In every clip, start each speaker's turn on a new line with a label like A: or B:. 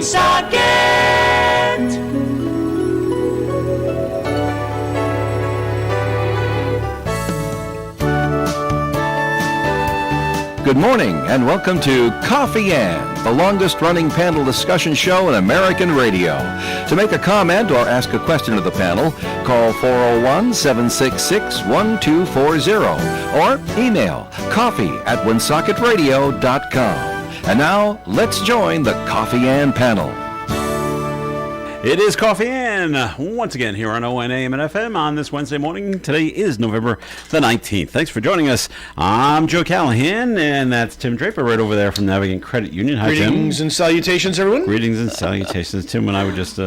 A: Woonsocket.
B: Good morning and welcome to Coffee and, the longest-running panel discussion show in American radio. To make a comment or ask a question of the panel, call 401-766-1240 or email coffee@woonsocketradio.com. And now, let's join the Coffee and panel.
C: It is Coffee and once again here on WOON AM and FM on this Wednesday morning. Today is November the 19th. Thanks for joining us. I'm Joe Callahan, and that's Tim Draper right over there from Navigant Credit Union. Hi, Tim.
D: Greetings and salutations, everyone.
C: Greetings and salutations. Tim and I were just,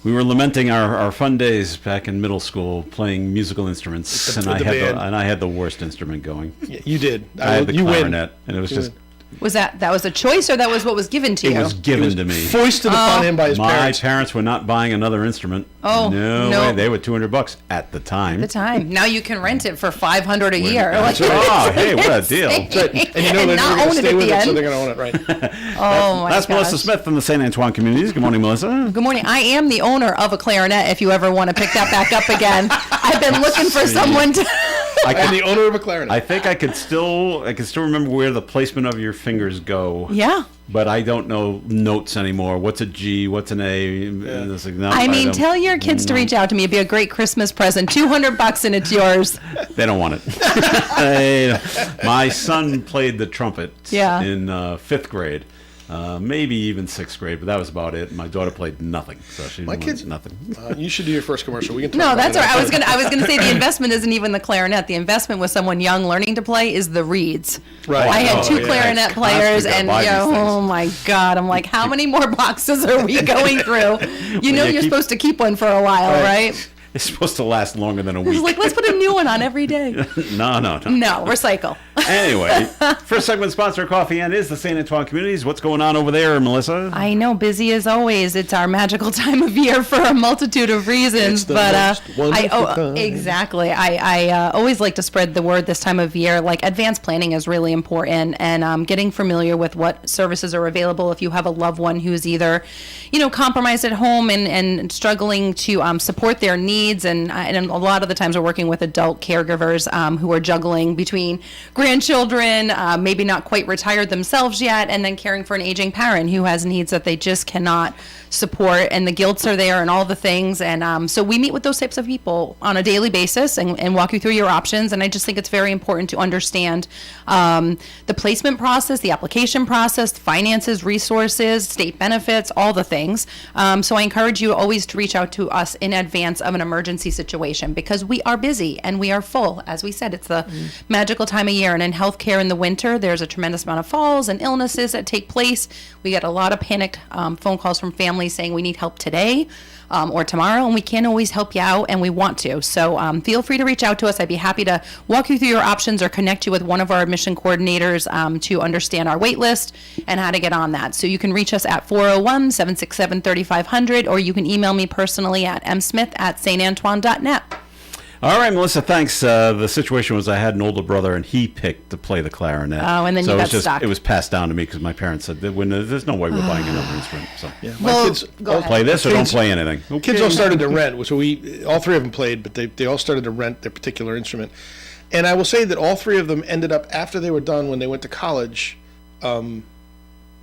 C: we were lamenting our fun days back in middle school playing musical instruments, and I had the worst instrument going.
D: Yeah, you did.
C: I had the clarinet, and it was just...
E: Was that was a choice, or that was what was given to you?
C: It was given to me.
D: Foisted upon him by his parents.
C: My parents were not buying another instrument.
E: Oh,
C: no way. They were $200 at the time.
E: Now you can rent it for $500 a year.
C: Oh, hey, what a deal!
D: Right. And you know they're going to stay with it, so they're going to own it, right?
E: Oh my gosh.
C: That's Melissa Smith from the St. Antoine Communities. Good morning, Melissa.
E: Good morning. I am the owner of a clarinet. If you ever want to pick that back up again, I've been looking for someone to.
D: I'm the owner of a clarinet.
C: I think I can still remember where the placement of your fingers go.
E: Yeah.
C: But I don't know notes anymore. What's a G? What's an A?
D: Yeah.
E: Tell your kids to reach out to me. It'd be a great Christmas present. $200 and it's yours.
C: They don't want it. My son played the trumpet in fifth grade. Maybe even sixth grade, but that was about it. My daughter played nothing, so she didn't nothing.
D: You should do your first commercial. We can talk
E: No,
D: about
E: that's all right.
D: that.
E: I was gonna say the investment isn't even the clarinet. The investment with someone young learning to play is the reeds.
D: Right.
E: I had two clarinet players, and oh my God, I'm like, how many more boxes are we going through? You're supposed to keep one for a while, right?
C: It's supposed to last longer than a week.
E: It's like, let's put a new one on every day.
C: No,
E: recycle.
C: Anyway, first segment sponsor of Coffee and is the St. Antoine Communities. What's going on over there, Melissa?
E: I know, busy as always. It's our magical time of year for a multitude of reasons. Exactly. I always like to spread the word this time of year. Like, advanced planning is really important, and getting familiar with what services are available if you have a loved one who's either, compromised at home and struggling to support their needs. And a lot of the times we're working with adult caregivers who are juggling between grandchildren, maybe not quite retired themselves yet, and then caring for an aging parent who has needs that they just cannot support, and the guilts are there and all the things. And so we meet with those types of people on a daily basis and walk you through your options. And I just think it's very important to understand the placement process, the application process, finances, resources, state benefits, all the things. So I encourage you always to reach out to us in advance of an emergency situation, because we are busy and we are full. As we said, it's the magical time of year, and in healthcare in the winter, there's a tremendous amount of falls and illnesses that take place. We get a lot of panicked phone calls from families saying we need help today or tomorrow, and we can't always help you out, and we want to. So feel free to reach out to us. I'd be happy to walk you through your options or connect you with one of our admission coordinators to understand our wait list and how to get on that. So you can reach us at 401-767-3500, or you can email me personally at msmith@santantoine.net.
C: All right, Melissa, thanks. The situation was I had an older brother, and he picked to play the clarinet.
E: Oh, and then you got stuck.
C: It was passed down to me because my parents said, there's no way we're buying another instrument. So
D: My kids
E: go
C: play this or don't play anything. Okay.
D: Kids all started to rent. So all three of them played, but they all started to rent their particular instrument. And I will say that all three of them ended up, after they were done, when they went to college,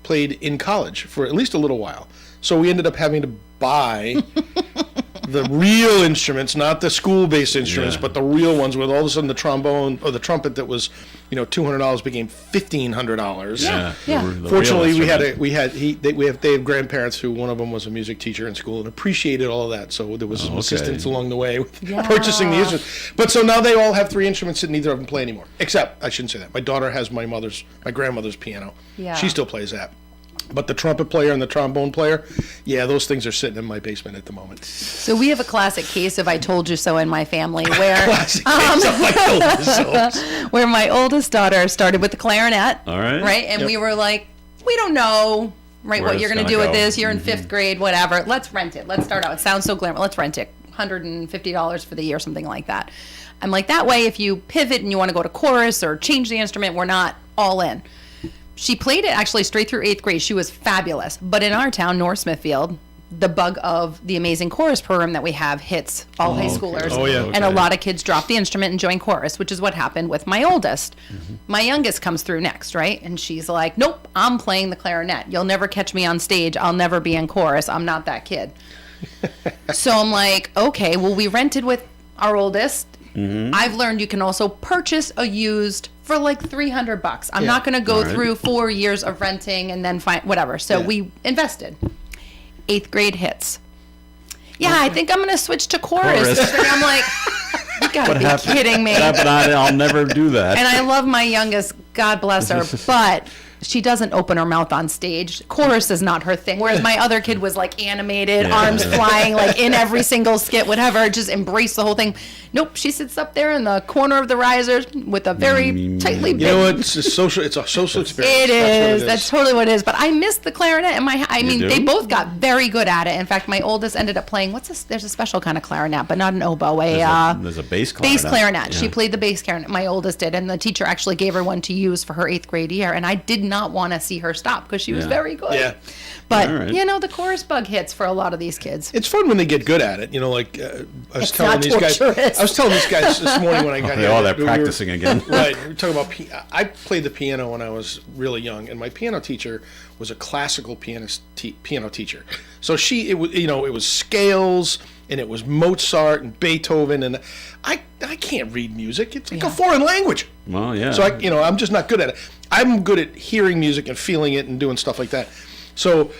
D: played in college for at least a little while. So we ended up having to buy the real instruments, not the school-based instruments, but the real ones, with all of a sudden the trombone or the trumpet that was, $200 became $1,500.
E: Yeah.
D: Fortunately, they have grandparents who, one of them was a music teacher in school and appreciated all of that. So there was some assistance along the way with purchasing the instruments. But so now they all have three instruments that neither of them play anymore. Except, I shouldn't say that. My daughter has my grandmother's piano.
E: Yeah.
D: She still plays that. But the trumpet player and the trombone player, those things are sitting in my basement at the moment.
E: So we have a classic case of "I told you so" in my family, where where my oldest daughter started with the clarinet, right, and we were like, we don't know, right, what you're going to do with this. You're in fifth grade, whatever. Let's rent it. Let's start out. It sounds so glamorous. Let's rent it. $150 for the year, something like that. I'm like, that way, if you pivot and you want to go to chorus or change the instrument, we're not all in. she played it actually straight through 8th grade. She was fabulous. But in our town, North Smithfield, the bug of the amazing chorus program that we have hits all high schoolers.
D: Oh, yeah.
E: And a lot of kids drop the instrument and join chorus, which is what happened with my oldest. My youngest comes through next, right? And she's like, nope, I'm playing the clarinet. You'll never catch me on stage. I'll never be in chorus. I'm not that kid. So I'm like, okay, well, we rented with our oldest. I've learned you can also purchase a used for like $300. I'm not going to go through 4 years of renting and then find whatever. So we invested. 8th grade hits. Yeah, I think I'm going to switch to chorus. And I'm like, you got to be kidding me.
C: I'll never do that.
E: And I love my youngest, God bless her, but she doesn't open her mouth on stage. Chorus is not her thing. Whereas my other kid was like animated, arms flying, like in every single skit, whatever, just embrace the whole thing. Nope, she sits up there in the corner of the risers with a very tightly big.
D: You know what? It's a social experience.
E: It is. That's totally what it is. But I missed the clarinet, and they both got very good at it. In fact, my oldest ended up playing. There's a special kind of clarinet, but not an oboe.
C: There's a bass clarinet.
E: Bass clarinet. Yeah. She played the bass clarinet. My oldest did, and the teacher actually gave her one to use for her 8th grade year. And I did not want to see her stop because she was very good.
D: Yeah.
E: But the chorus bug hits for a lot of these kids.
D: It's fun when they get good at it. Like I was telling these guys. I was telling these guys this morning when I got here.
C: They're practicing again.
D: Right. We were talking about. I played the piano when I was really young, and my piano teacher was a classical piano teacher. So it was scales, and it was Mozart and Beethoven, and I can't read music. It's like a foreign language.
C: Well, yeah.
D: So I'm just not good at it. I'm good at hearing music and feeling it and doing stuff like that. So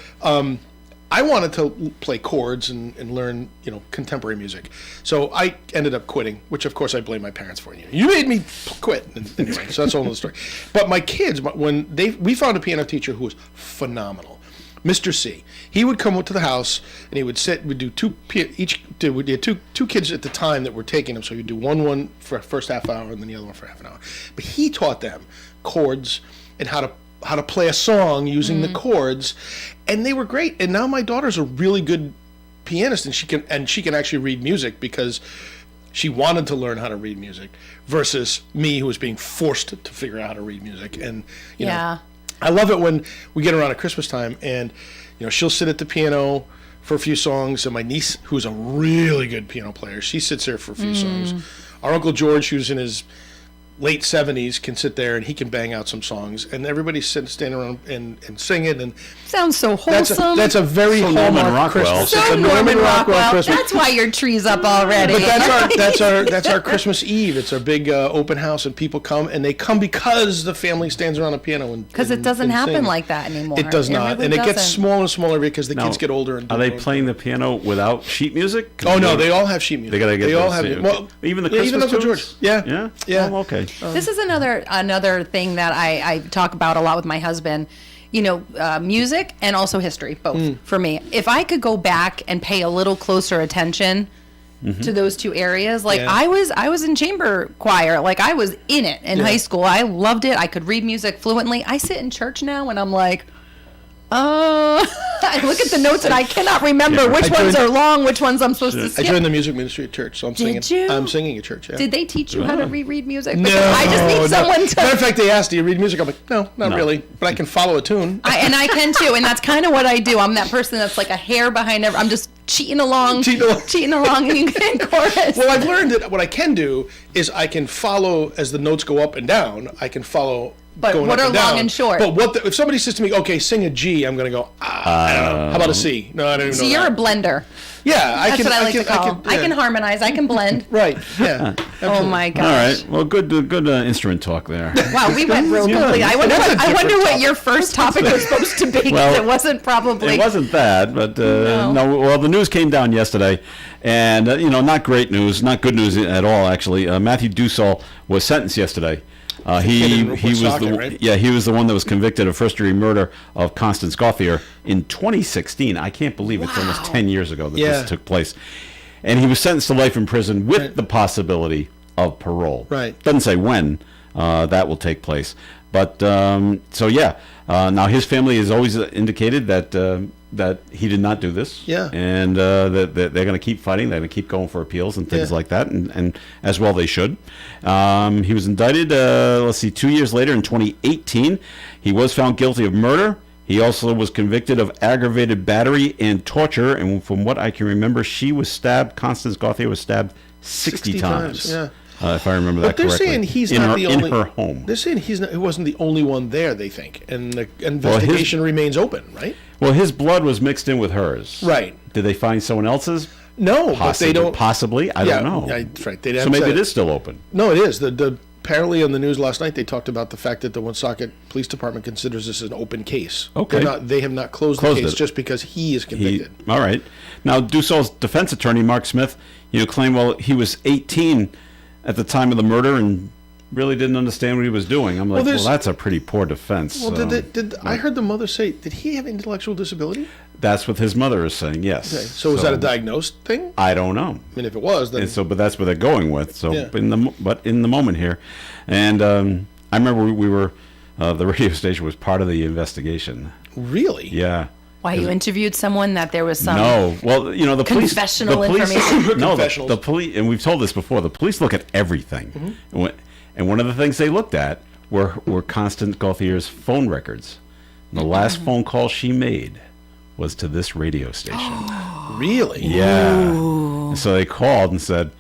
D: I wanted to play chords and learn, contemporary music. So I ended up quitting, which of course I blame my parents for. You made me quit. Anyway, so that's all the story. But my kids, we found a piano teacher who was phenomenal, Mr. C. He would come to the house and he would sit. We'd do we had two kids at the time that were taking him. So he'd do one for the first half hour and then the other one for half an hour. But he taught them chords and how to play a song using the chords, and they were great. And now my daughter's a really good pianist, and she can actually read music because she wanted to learn how to read music versus me, who was being forced to figure out how to read music. And you know, I love it when we get around at Christmas time, and she'll sit at the piano for a few songs, and my niece, who's a really good piano player, she sits there for a few songs. Our Uncle George, who's in his late 70s, can sit there and he can bang out some songs, and everybody's standing around and singing. And
E: sounds so wholesome.
D: That's a very Hallmark Christmas.
E: So Norman Rockwell. Christmas. That's why your tree's up already.
D: But that's our Christmas Eve. It's our big open house, and people come, and they come because the family stands around a piano
E: because it doesn't happen like that anymore.
D: It does not, really, and it gets smaller and smaller because the kids get older.
C: Are they playing the piano without sheet music?
D: Oh no, they all have sheet music.
C: They gotta get.
D: They all have. Well,
C: even the Christmas
D: Uncle George.
C: Yeah. Oh, okay.
E: This is another thing that I talk about a lot with my husband. Music and also history, both for me. If I could go back and pay a little closer attention to those two areas, I was in chamber choir, I was in it in high school. I loved it. I could read music fluently. I sit in church now and I'm like, I look at the notes and I cannot remember which ones are long, which ones I'm supposed to skip.
D: I joined the music ministry at church, so I'm singing.
E: Did you?
D: I'm singing at church. Yeah.
E: Did they teach you how to reread music?
D: No,
E: I just need someone to.
D: Matter of fact, they asked, "Do you read music?" I'm like, "No, not really," but I can follow a tune.
E: I can too, and that's kind of what I do. I'm that person that's like a hair behind every. I'm just cheating along in chorus.
D: Well, I've learned that what I can do is I can follow as the notes go up and down. I can follow.
E: But what are long and short?
D: But if somebody says to me, "Okay, sing a G," I'm going to go, I don't know. How about a C? No, I don't even know.
E: So you're a blender.
D: Yeah,
E: that's what I like to call. I can harmonize. I can blend.
D: Right. Yeah.
E: Oh my gosh.
C: All right. Well, good instrument talk there.
E: Wow, we went real quickly. I wonder what your first topic was supposed to be. Well, it wasn't probably.
C: It wasn't that, but no. Well, the news came down yesterday, and not great news, not good news at all. Actually, Matthew Dussault was sentenced yesterday. He was the one that was convicted of first-degree murder of Constance Gauthier in 2016. I can't believe it's almost 10 years ago that this took place. And he was sentenced to life in prison with the possibility of parole.
D: Right.
C: Doesn't say when that will take place. But now his family has always indicated that that he did not do this.
D: Yeah.
C: And that they're going to keep fighting. They're going to keep going for appeals and things like that, and as well they should. He was indicted, 2 years later in 2018. He was found guilty of murder. He also was convicted of aggravated battery and torture. And from what I can remember, Constance Gauthier was stabbed 60 times.
D: Yeah.
C: If I remember that
D: But they're
C: correctly.
D: saying he's not the only.
C: In her home.
D: They're saying he wasn't the only one there. They think, and the investigation remains open, right?
C: Well, his blood was mixed in with hers.
D: Right.
C: Did they find someone else's?
D: No, but they don't.
C: Possibly. I don't know.
D: That's right. They
C: So
D: haven't
C: maybe
D: said
C: it is still open.
D: No, it is. Apparently on the news last night they talked about the fact that the Woonsocket Police Department considers this an open case.
C: Okay.
D: They have not closed the case just because he is convicted.
C: All right. Now, Dussault's defense attorney, Mark Smith, claimed, well, he was 18 at the time of the murder and really didn't understand what he was doing. I'm like, well, that's a pretty poor defense.
D: Well, I heard the mother say, did he have intellectual disability?
C: That's what his mother is saying, yes.
D: Okay. So is that a diagnosed thing?
C: I don't know.
D: I mean, if it was, then...
C: But that's what they're going with. So,
D: Yeah.
C: but in the moment here. And I remember we were, the radio station was part of the investigation.
D: Really?
C: Yeah.
E: Why, you interviewed someone that there was some
C: No, well, the police.
E: confessional
C: the police,
E: information?
C: No,
D: Confessionals.
C: the police, and we've told this before. The police look at everything, and one of the things they looked at were Constance Gauthier's phone records. And the last phone call she made was to this radio station.
D: Really?
C: Yeah. And so they called and said,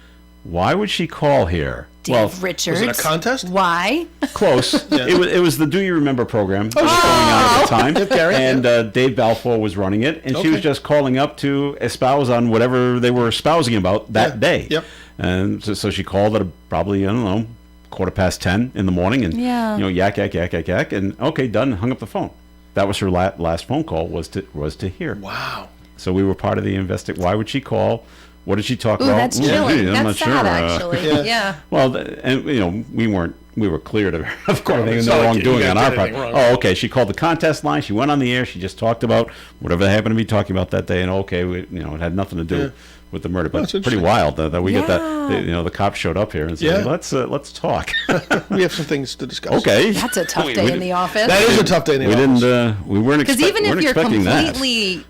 C: "Why would she call here?"
E: Dave Richards.
D: Was it a contest?
E: Why?
C: Close. It was the Do You Remember program that was going on at the time.
D: Gary,
C: and Dave Balfour was running it, and she was just calling up to espouse on whatever they were espousing about that day.
D: Yep.
C: And so she called at probably, I don't know, 10:15 in the morning, and yak, and okay, done, and hung up the phone. That was her last phone call, was to here.
D: Wow.
C: So we were part of the investigation. Why would she call? What did she talk
E: Ooh,
C: about?
E: that's chilling.
C: I'm not
E: That's
C: sure.
E: sad, actually. Yeah.
C: Well, and we were cleared of anything,
D: it's
C: no
D: not like
C: wrongdoing
D: you
C: on
D: did
C: our part.
D: anything wrong.
C: Oh, okay. She called the contest line. She went on the air. She just talked about whatever they happened to be talking about that day, and it had nothing to do with the murder. But
D: That's
C: it's pretty
D: interesting.
C: wild that we get that. The cops showed up here and said, "Let's talk."
D: We have some things to discuss.
C: Okay.
E: That's a tough day in the office.
D: That is a tough day in the
C: We
D: office.
C: didn't. We weren't.
E: Because even if you're
C: expecting that.
E: completely,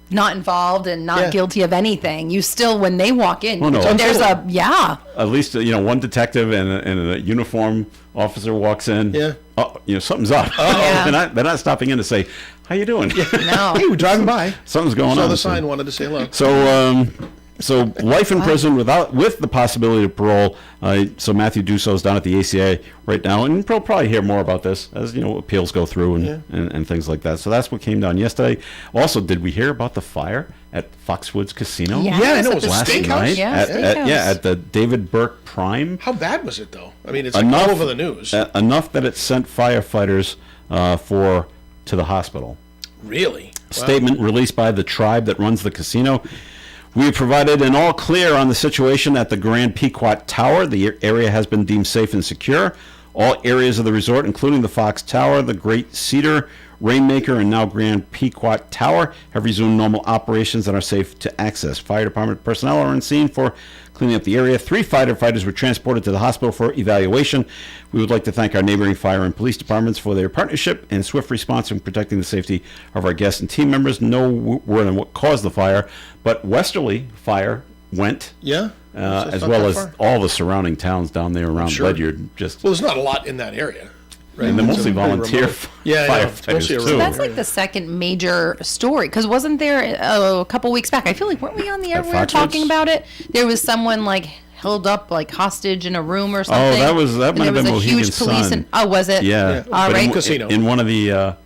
E: not involved and not guilty of anything, you still, when they walk in,
C: Oh, no.
E: there's
C: At least one detective and a uniform officer walks in.
D: Yeah.
C: Oh, something's up.
E: Yeah.
C: They're not stopping in to say, "How you doing?"
E: no.
D: Hey, we're driving by.
C: Something's going
D: Saw
C: on.
D: the sign, wanted to say hello.
C: So life in prison with the possibility of parole. So Matthew Dussault's down at the ACA right now, and we'll probably hear more about this as appeals go through and things like that. So that's what came down yesterday. Also, did we hear about the fire at Foxwoods Casino?
E: Yeah,
D: Yeah, I know,
E: at
D: it was a
E: the
C: last
D: steakhouse?
C: night.
E: Yeah, steakhouse.
C: At the David Burke Prime.
D: How bad was it, though? I mean, it's like all over the news.
C: Enough that it sent firefighters to the hospital.
D: Really?
C: Statement released by the tribe that runs the casino. We have provided an all clear on the situation at the Grand Pequot Tower. The area has been deemed safe and secure. All areas of the resort, including the Fox Tower, the Great Cedar, Rainmaker, and now Grand Pequot Tower, have resumed normal operations and are safe to access. Fire department personnel are on scene for cleaning up the area. 3 firefighters were transported to the hospital for evaluation. We would like to thank our neighboring fire and police departments for their partnership and swift response in protecting the safety of our guests and team members. No word on what caused the fire, but Westerly Fire went.
D: Yeah.
C: As well as all the surrounding towns down there around
D: sure.
C: Ledyard.
D: Well, there's not a lot in that area. Right?
C: And they're
D: It's
C: mostly
D: pretty
C: volunteer
D: remote. Yeah, I know. It's
C: firefighters,
D: mostly a
C: too.
D: remote
E: That's
D: area.
E: like the second major story, because wasn't there a couple weeks back? I feel like weren't we on the air?
C: At
E: We were
C: Foxwoods?
E: talking about it. There was someone held up hostage in a room or something.
C: that
E: And
C: might have
E: there
C: been
E: was a huge
C: Mohegan
E: police.
C: Sun.
E: Was it?
C: Yeah.
E: All
C: But
E: right.
D: Casino.
C: in one of the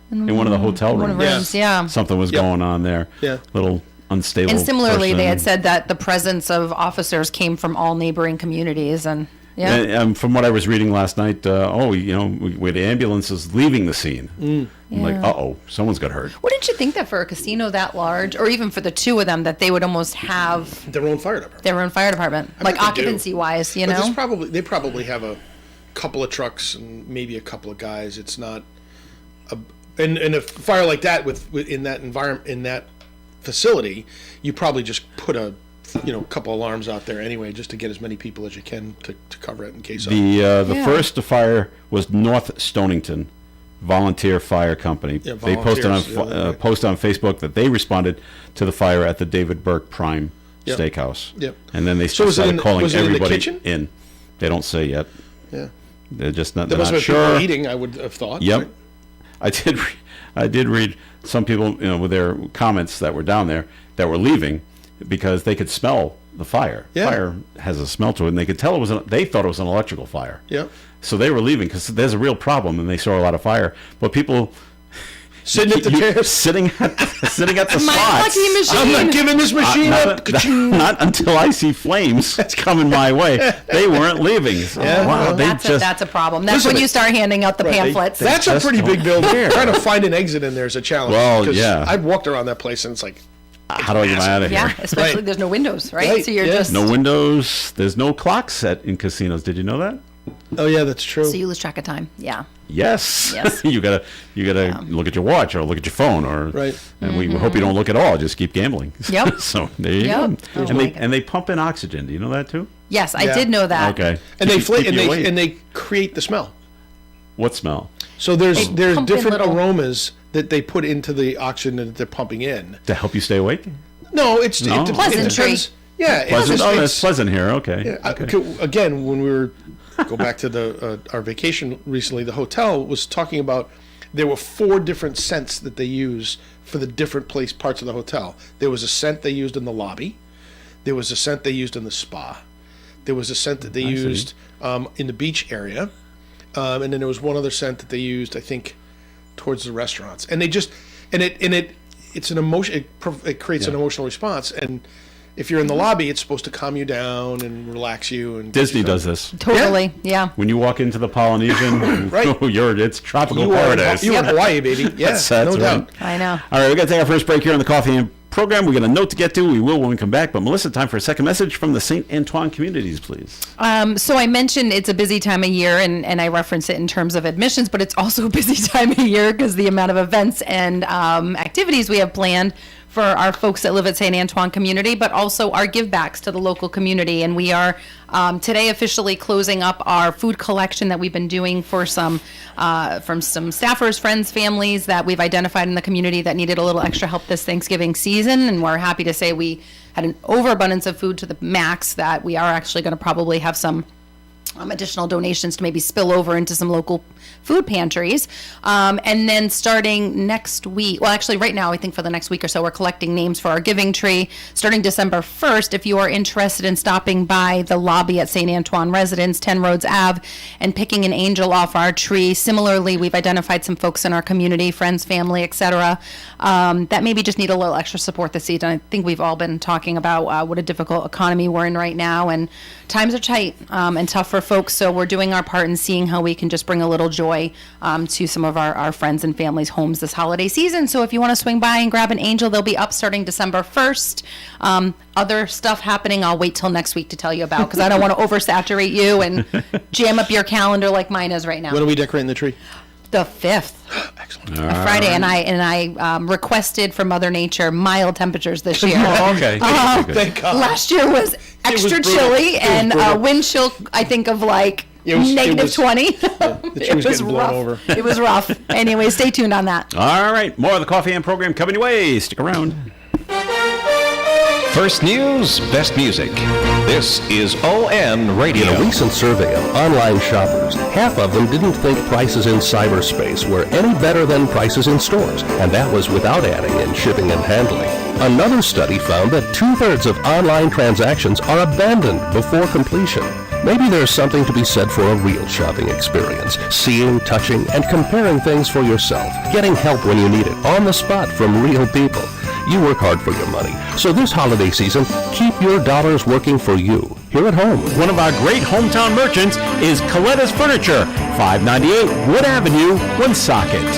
C: hotel
E: One
C: rooms.
E: of rooms. Yeah.
C: Something was
D: Yep.
C: going on there.
D: Yeah.
C: Little unstable.
E: And similarly, they had
C: person.
E: said that the presence of officers came from all neighboring communities, and yeah.
C: And from what I was reading last night, we had ambulances leaving the scene. I'm like, someone's got hurt.
E: What did you think that for a casino that large, or even for the two of them, that they would almost have
D: Their own fire department.
E: their own fire department, like
D: bet they do.
E: occupancy wise,
D: But they probably have a couple of trucks and maybe a couple of guys. It's not and a fire like that with in that environment, in that facility, you probably just put a couple alarms out there anyway, just to get as many people as you can to cover it in case of.
C: The first fire was North Stonington, volunteer fire company.
D: Yeah,
C: They posted on
D: volunteers, yeah, right.
C: post on Facebook that they responded to the fire at the David Burke Prime
D: Yep.
C: Steakhouse.
D: Yep.
C: And then they
D: So was it
C: started
D: in the-
C: calling
D: was it in the
C: everybody
D: kitchen?
C: in. They don't say yet.
D: Yeah.
C: They're just not.
D: There
C: They're
D: must
C: not
D: have been people
C: sure.
D: eating, I would have thought.
C: Yep.
D: right?
C: I did read some people, with their comments that were down there that were leaving because they could smell the fire.
D: Yeah.
C: Fire has a smell to it, and they could tell they thought it was an electrical fire.
D: Yep.
C: So they were leaving because there's a real problem, and they saw a lot of fire. But people
D: Sitting at the chairs.
C: sitting at the
E: My
C: spots.
E: lucky machine.
D: I'm not giving this machine up.
C: Not until I see flames coming my way. They weren't leaving. So,
D: Yeah,
C: wow,
D: well,
C: they
E: That's a problem. That's
D: Listen,
E: when you start handing out the
D: Right.
E: pamphlets.
D: That's a
C: just
D: pretty big
C: don't
D: building.
C: care.
D: Trying to find an exit in there is a challenge.
C: Well,
D: 'cause
C: yeah.
D: I've walked around that place and it's like,
C: how do I get out of here?
E: yeah, especially
D: Right.
E: there's no windows, right?
D: Right,
E: So you're
D: yeah.
E: just
C: No windows. There's no clock set in casinos. Did you know that?
D: oh yeah, that's true.
E: so you lose track of time. Yeah.
C: Yes.
E: Yes.
C: you gotta look at your watch or look at your phone or
D: Right.
C: And we hope you don't look at all. Just keep gambling.
E: Yep.
C: So there you
E: Yep.
C: go.
E: Oh
C: And
E: my
C: they
E: God.
C: and they pump in oxygen. Do you know that too?
E: Yes, I
D: Yeah.
E: did know that.
C: Okay.
D: and they
C: Keep you awake.
D: and they create the smell.
C: What smell?
D: So there's
E: They pump in
D: different
E: little-
D: aromas that they put into the oxygen that they're pumping in.
C: To help you stay awake?
D: No, it's
C: No?
D: it
E: Pleasantry.
D: depends. Yeah,
C: Pleasant.
D: it's,
C: Oh,
D: it's,
C: that's pleasant here. Okay.
D: Yeah,
C: Okay.
D: again, when we were go back to the our vacation recently, the hotel was talking about there were 4 different scents that they use for the different parts of the hotel. There was a scent they used in the lobby. There was a scent they used in the spa. There was a scent that they
C: I see.
D: used in the beach area, and then there was one other scent that they used, I think, towards the restaurants. And they just it's an emotion. It creates an emotional response. And if you're in the lobby, it's supposed to calm you down and relax you. And
C: Disney does this.
E: Totally. Yeah.
C: When you walk into the Polynesian,
D: Right.
C: it's tropical
D: You are
C: paradise.
D: in Hawaii, baby. Yeah,
C: That's
D: no
C: right.
D: doubt.
E: I know.
C: All right, we got to take our first break here on the Coffee and program. We got a note to get to. We will when we come back. But Melissa, time for a second message from the St. Antoine communities, please.
E: So I mentioned it's a busy time of year, and I reference it in terms of admissions, but it's also a busy time of year because the amount of events and activities we have planned for our folks that live at St. Antoine community, but also our give backs to the local community. And we are today officially closing up our food collection that we've been doing for some from some staffers, friends, families that we've identified in the community that needed a little extra help this Thanksgiving season. And we're happy to say we had an overabundance of food to the max that we are actually going to probably have some additional donations to maybe spill over into some local food pantries. And then starting next week, well, actually right now, I think for the next week or so, we're collecting names for our giving tree. Starting December 1st, if you are interested in stopping by the lobby at St. Antoine Residence, 10 Rhodes Ave, and picking an angel off our tree. Similarly, we've identified some folks in our community, friends, family, etc., that maybe just need a little extra support this season. I think we've all been talking about what a difficult economy we're in right now, and times are tight and tough for folks, so we're doing our part in seeing how we can just bring a little joy to some of our friends and families' homes this holiday season. So if you want to swing by and grab an angel, they'll be up starting December 1st. Other stuff happening, I'll wait till next week to tell you about, because I don't want to oversaturate you and jam up your calendar like mine is right now.
D: When are we decorating the tree?
E: The 5th.
D: Excellent.
E: A Friday, and I requested for Mother Nature mild temperatures this year.
C: Oh, okay. Good.
D: Thank God.
E: Last year was extra
D: brutal.
E: chilly
D: It was
E: and
D: brutal.
E: wind chill, I think, of like
D: It was-
E: negative 20.
D: The tree was getting blown
E: rough.
D: over.
E: It was rough. Anyway, stay tuned on that.
C: All right, more of the Coffee and program coming your way. Stick around.
B: First news, best music. This is ON Radio.
A: In a recent survey of online shoppers, half of them didn't think prices in cyberspace were any better than prices in stores, and that was without adding in shipping and handling. Another study found that 2/3 of online transactions are abandoned before completion. Maybe there's something to be said for a real shopping experience, seeing, touching, and comparing things for yourself, getting help when you need it, on the spot from real people. You work hard for your money, so this holiday season, keep your dollars working for you, here at home.
C: One of our great hometown merchants is Coletta's Furniture, 598 Wood Avenue, Woonsocket.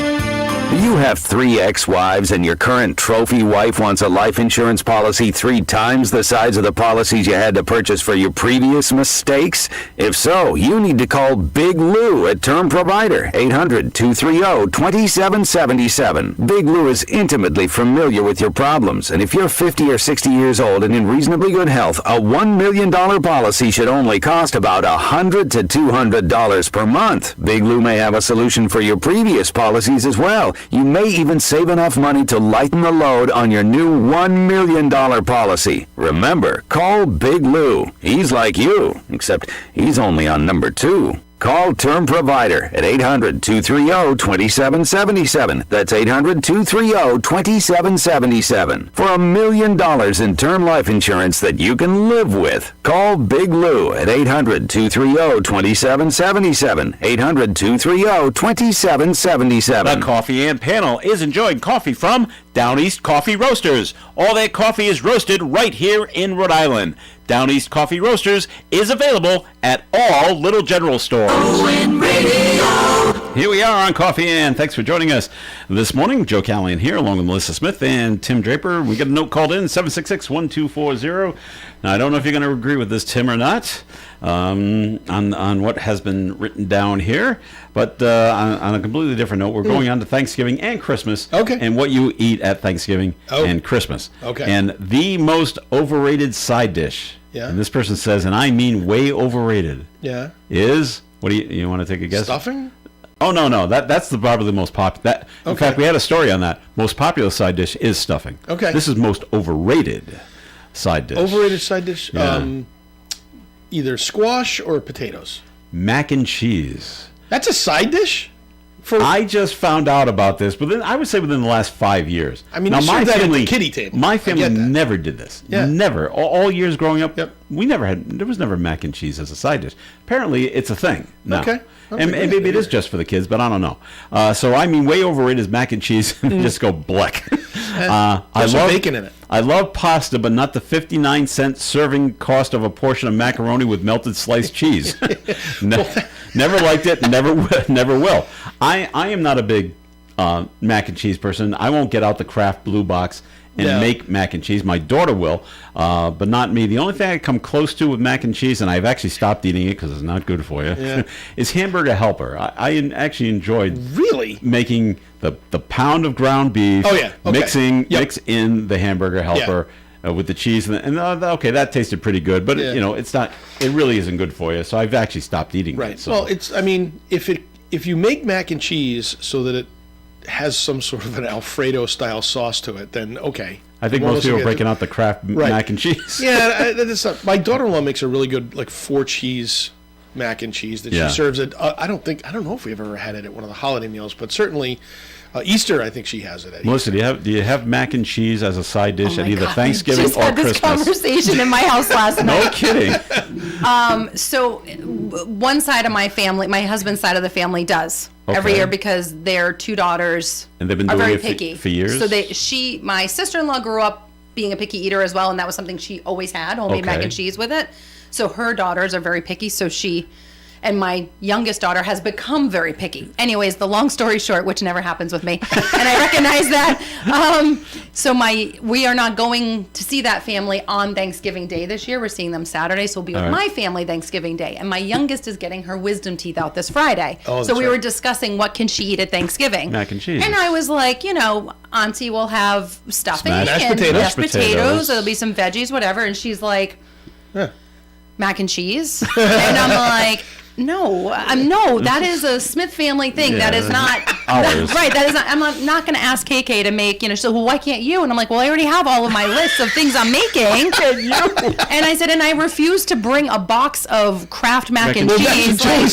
F: You have 3 ex-wives and your current trophy wife wants a life insurance policy 3 times the size of the policies you had to purchase for your previous mistakes? If so, you need to call Big Lou at Term Provider, 800-230-2777. Big Lou is intimately familiar with your problems, and if you're 50 or 60 years old and in reasonably good health, a $1 million policy should only cost about $100 to $200 per month. Big Lou may have a solution for your previous policies as well. You may even save enough money to lighten the load on your new $1 million policy. Remember, call Big Lou. He's like you, except he's only on number 2. Call Term Provider at 800-230-2777. That's 800-230-2777 for $1 million in term life insurance that you can live with. Call Big Lou at 800-230-2777. 800-230-2777.
C: The Coffee and Panel is enjoying coffee from Down East Coffee Roasters. All their coffee is roasted right here in Rhode Island. Down East Coffee Roasters is available at all Little General stores.
G: WOON Radio.
C: Here we are on Coffee and thanks for joining us this morning. Joe Callahan here along with Melissa Smith and Tim Draper. We got a note called in, 766-1240. Now, I don't know if you're going to agree with this, Tim, or not, on what has been written down here. But on a completely different note, we're going on to Thanksgiving and Christmas.
D: Okay.
C: And what you eat at Thanksgiving and Christmas.
D: Okay.
C: And the most overrated side dish, and this person says, and I mean way overrated, is, what do you want to take a guess?
D: Stuffing?
C: Oh, no. That's probably the most popular. In fact, we had a story on that. Most popular side dish is stuffing.
D: Okay.
C: This is most overrated side dish.
D: Overrated side dish?
C: Yeah.
D: Either squash or potatoes.
C: Mac and cheese.
D: That's a side dish?
C: I just found out about this I would say within the last 5 years.
D: I mean, now, my family, at the kiddie table.
C: My family never did this.
D: Yeah.
C: Never. All years growing up, there was never mac and cheese as a side dish. Apparently, it's a thing now.
D: Okay.
C: And maybe it is just for the kids, but I don't know. So, I mean, way overrated is mac and cheese. Just go black.
D: I love bacon in it.
C: I love pasta, but not the 59-cent serving cost of a portion of macaroni with melted sliced cheese. Never liked it, never will. I am not a big mac and cheese person. I won't get out the Kraft Blue Box and make mac and cheese. My daughter will, but not me. The only thing I come close to with mac and cheese, and I've actually stopped eating it because it's not good for you, is Hamburger Helper. I actually enjoyed making the pound of ground beef, mix in the Hamburger Helper. With the cheese and okay, that tasted pretty good, but it's not. It really isn't good for you. So I've actually stopped eating it. So.
D: Well, I mean, if you make mac and cheese so that it has some sort of an Alfredo style sauce to it, then okay.
C: I think most people are breaking out the Kraft mac and cheese.
D: That's not, my daughter-in-law makes a really good 4-cheese mac and cheese that she serves it. I don't know if we've ever had it at one of the holiday meals, but certainly. Easter, I think she has it.
C: Melissa, do you have mac and cheese as a side dish at either Thanksgiving or Christmas?
E: I just had this conversation in my house last night.
C: No kidding.
E: So one side of my family, my husband's side of the family, does every year because their 2 daughters
C: and they've been doing
E: very
C: it
E: picky
C: for years.
E: So my sister-in-law grew up being a picky eater as well, and that was something she always had, homemade mac and cheese with it. So her daughters are very picky. So and my youngest daughter has become very picky. Anyways, the long story short, which never happens with me, and I recognize that. We are not going to see that family on Thanksgiving Day this year. We're seeing them Saturday, so we'll be with my family Thanksgiving Day. And my youngest is getting her wisdom teeth out this Friday. So we were discussing what can she eat at Thanksgiving.
C: Mac and cheese.
E: And I was like, Auntie will have stuffing and mashed potatoes. There'll be some veggies, whatever. And she's like, mac and cheese. And I'm like, no, that is a Smith family thing. That is not ours. That is not. I'm not going to ask KK to make. So why can't you? And I'm like, well, I already have all of my lists of things I'm making. And I said, and I refuse to bring a box of Kraft mac and cheese. Oh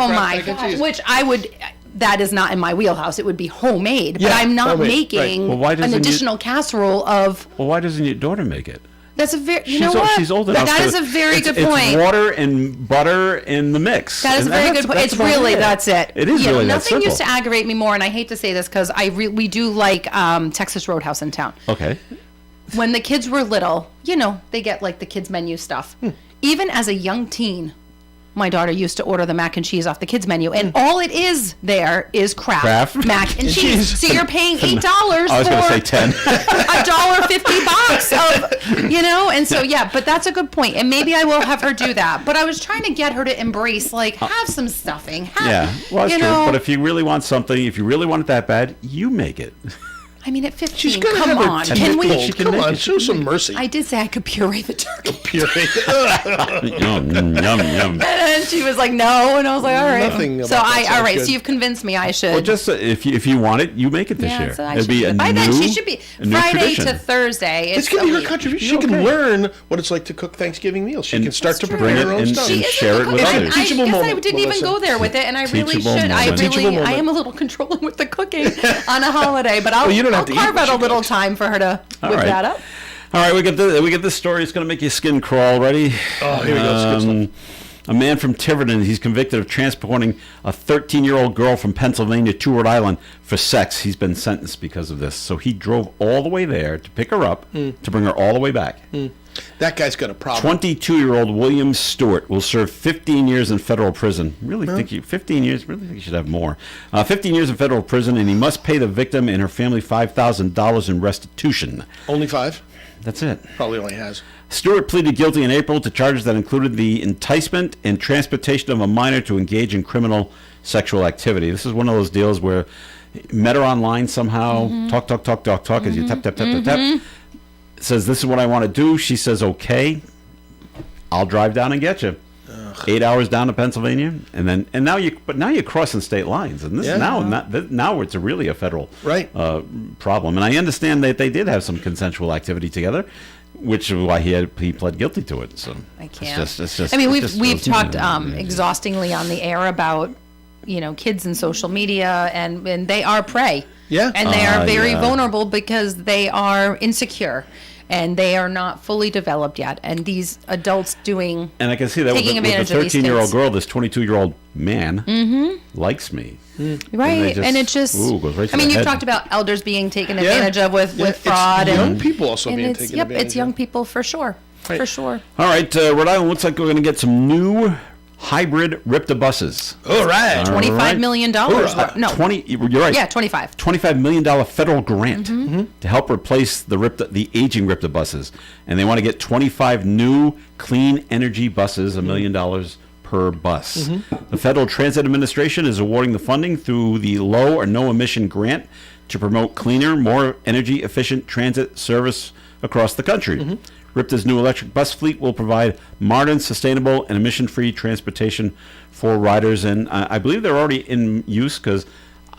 E: my God! Which I would. That is not in my wheelhouse. It would be homemade, but I'm not making an additional casserole of.
C: Well, why doesn't your daughter make it?
E: That's a very, what?
C: She's old enough.
E: That is a very good point.
C: It's water and butter in the mix.
E: That is a very good point. It's really, that's it.
C: It is really that simple.
E: Nothing used to aggravate me more, and I hate to say this because we do like Texas Roadhouse in town.
C: Okay.
E: When the kids were little, they get like the kids menu stuff. Even as a young teen, my daughter used to order the mac and cheese off the kids menu, and all it is there is Kraft mac and cheese. So you're paying $8
C: I was going to say 10.
E: $1.50 of, and so but that's a good point, and maybe I will have her do that. But I was trying to get her to embrace, have some stuffing.
C: Well, that's true. But if you really want something, if you really want it that bad, you make it.
E: I mean, at 15,
D: She's gonna
E: come
D: have her
E: on.
D: teeth
E: Can we?
D: pulled. Come on, show some mercy.
E: I did say I could puree the turkey.
C: Yum, yum, yum.
E: And she was like, no. And I was like, all right.
D: Nothing about
E: So
D: that sounds
E: all right.
D: good.
E: So you've convinced me I should.
C: Well, just if you want it, you make it this year.
E: So I
C: It'd
E: should
C: be
E: do
C: a
E: it. By then, she should be
C: a new
E: Friday
C: tradition.
E: to Thursday.
D: This can be her contribution. She can learn what it's like to cook Thanksgiving meals. She
C: And
D: can start to
E: That's
D: prepare
C: true.
D: her own
C: Bring it
D: stuff.
C: and
E: She is
C: share
E: a
C: it with
E: cook.
C: others.
E: I
D: Teachable
E: guess I
D: moment,
E: didn't even
D: Melissa.
E: go there with it, and I really
C: Teachable
E: should.
C: moment.
D: Teachable moment.
E: I am a little controlling with the cooking on a holiday, but I'll,
D: Well, you don't have
E: I'll
D: to eat
E: carve
D: what
E: out a
D: she
E: little
D: cooks.
E: time for her to whip
C: right.
E: that up.
C: All right, we get this story. It's going to make your skin crawl. Ready?
D: Oh, here we go. It's good stuff.
C: A man from Tiverton, he's convicted of transporting a 13-year-old girl from Pennsylvania to Rhode Island for sex. He's been sentenced because of this. So he drove all the way there to pick her up, to bring her all the way back.
D: That guy's got a problem.
C: 22-year-old William Stewart will serve 15 years in federal prison. Really think 15 years? Really think he should have more. 15 years in federal prison, and he must pay the victim and her family $5,000 in restitution.
D: Only 5?
C: That's it.
D: Probably only has.
C: Stewart pleaded guilty in April to charges that included the enticement and transportation of a minor to engage in criminal sexual activity. This is one of those deals where met her online somehow, talk, as you tap. Says, this is what I want to do. She says, okay, I'll drive down and get you. 8 hours down to Pennsylvania, and now you're crossing state lines, and this is now it's really a federal problem. And I understand that they did have some consensual activity together, which is why he pled guilty to it. So
E: I can't.
C: It's just,
E: I mean,
C: it's
E: we've
C: just-
E: talked exhaustingly on the air about kids and social media, and they are prey.
D: Yeah.
E: And they are very
C: yeah.
E: vulnerable because they are insecure and they are not fully developed yet. And these adults doing
C: And I can see that
E: taking
C: with a
E: advantage of these
C: 13-year-old
E: kids.
C: girl, this 22-year-old man likes me.
E: right, and it just.
C: goes right to
E: I mean,
C: the
E: you've
C: head.
E: talked about elders being taken advantage of with fraud,
D: It's young
E: and
D: people also
E: and
D: being
E: it's
D: taken
E: yep,
D: advantage
E: it's young
D: of.
E: people for sure,
D: Right.
E: for sure.
C: All right, Rhode Island looks like we're going to get some new hybrid RIPTA buses.
D: All right.
E: $25 million. No,
C: 20. You're right.
E: yeah, 25.
C: $25 million federal grant to help replace the aging RIPTA buses. And they want to get 25 new clean energy buses, $1 million per bus. The Federal Transit Administration is awarding the funding through the low or no emission grant to promote cleaner, more energy efficient transit service across the country. RIPTA's new electric bus fleet will provide modern, sustainable, and emission-free transportation for riders. And I believe they're already in use because